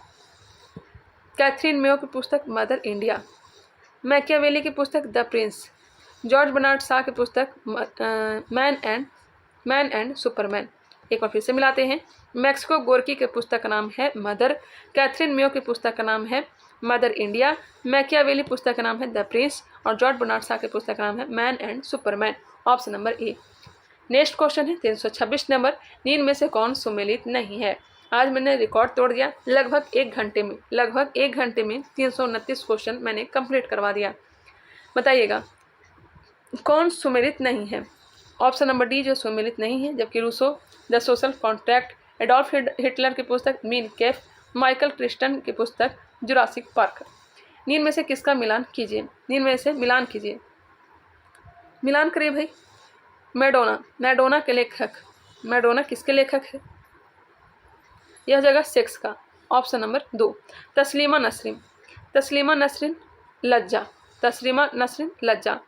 Katherine Mayo की पुस्तक मदर इंडिया। मैकियावेली की पुस्तक the prince. George Bernard Shaw की पुस्तक मैन एंड सुपरमैन। एक बार फिर से मिलाते हैं। मैक्सिको गोर्की के पुस्तक का नाम है मदर, कैथरीन मेयो की पुस्तक का नाम है मदर इंडिया, मैकियावेली पुस्तक का नाम है द प्रिंस और जॉर्ज बर्नार्ड शॉ के पुस्तक का नाम है man and Superman, option number A. Next question है 326 नंबर, निम्न में से कौन सुमेलित नहीं है? आज मैंने रिकॉर्ड तोड़ दिया, लगभग एक घंटे में 329 क्वेश्चन मैंने कंप्लीट करवा दिया। बताइएगा कौन सुमेलित नहीं है? ऑप्शन नंबर डी जो सुमेलित नहीं है, जबकि Rousseau the social contract, Adolf Hitler की पुस्तक मीन कैफ, माइकल क्रिस्टन की पुस्तक जुरासिक पार्क। निम्न में से किसका मिलान कीजिए? निम्न में से मिलान कीजिए, मिलान करिए भाई। मैडोना के लेखक, मैडोना किसके लेखक है? यह जगह सेक्स का, ऑप्शन नंबर 2। तस्लीमा नसरीन लज्जा।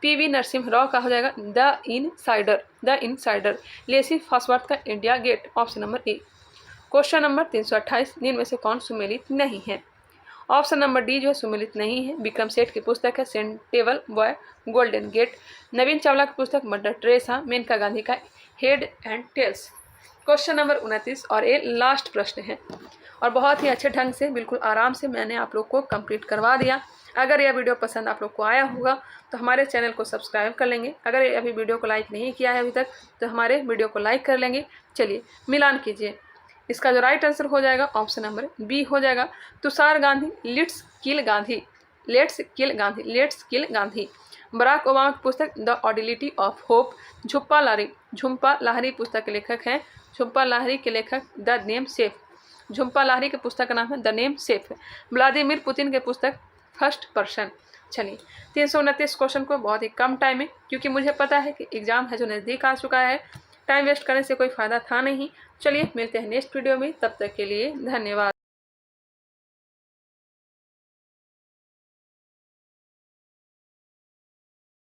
पीवी नरसिम्हा राव का हो जाएगा द इनसाइडर। लेसी फॉस्वर्थ का India Gate, option number A. Question number 328, निम्न में से कौन सुमेलित नहीं है? ऑप्शन नंबर डी जो है सुमेलित नहीं है। विक्रम सेठ की पुस्तक है suitable boy, golden gate. Navin Chawla की पुस्तक मदर टेरेसा, मेनका गांधी का head and tails. Question number 29 और ये लास्ट प्रश्न है और बहुत ही अच्छे ढंग से बिल्कुल आराम से मैंने आप लोग को कंप्लीट करवा दिया। अगर यह वीडियो पसंद आप लोग को आया होगा तो हमारे चैनल को सब्सक्राइब कर लेंगे। अगर अभी वीडियो को लाइक नहीं किया है अभी तक तो हमारे वीडियो को लाइक कर लेंगे। चलिए मिलान कीजिए। इसका जो राइट आंसर हो जाएगा ऑप्शन नंबर बी हो जाएगा। Tushar Gandhi, let's kill Gandhi. Barack Obama की पुस्तक the audacity of hope. Jhumpa Lahiri पुस्तक के लेखक हैं। झुम्पा लाहिरी के लेखक the namesake. Jhumpa Lahiri के पुस्तक का नाम है the namesake. Vladimir Putin के पुस्तक फर्स्ट पर्सन। चलिए 329 क्वेश्चन को बहुत ही कम टाइम में, क्योंकि मुझे पता है कि एग्जाम है जो नज़दीक आ चुका है, टाइम वेस्ट करने से कोई फ़ायदा था नहीं। चलिए मिलते हैं नेक्स्ट वीडियो में, तब तक के लिए धन्यवाद।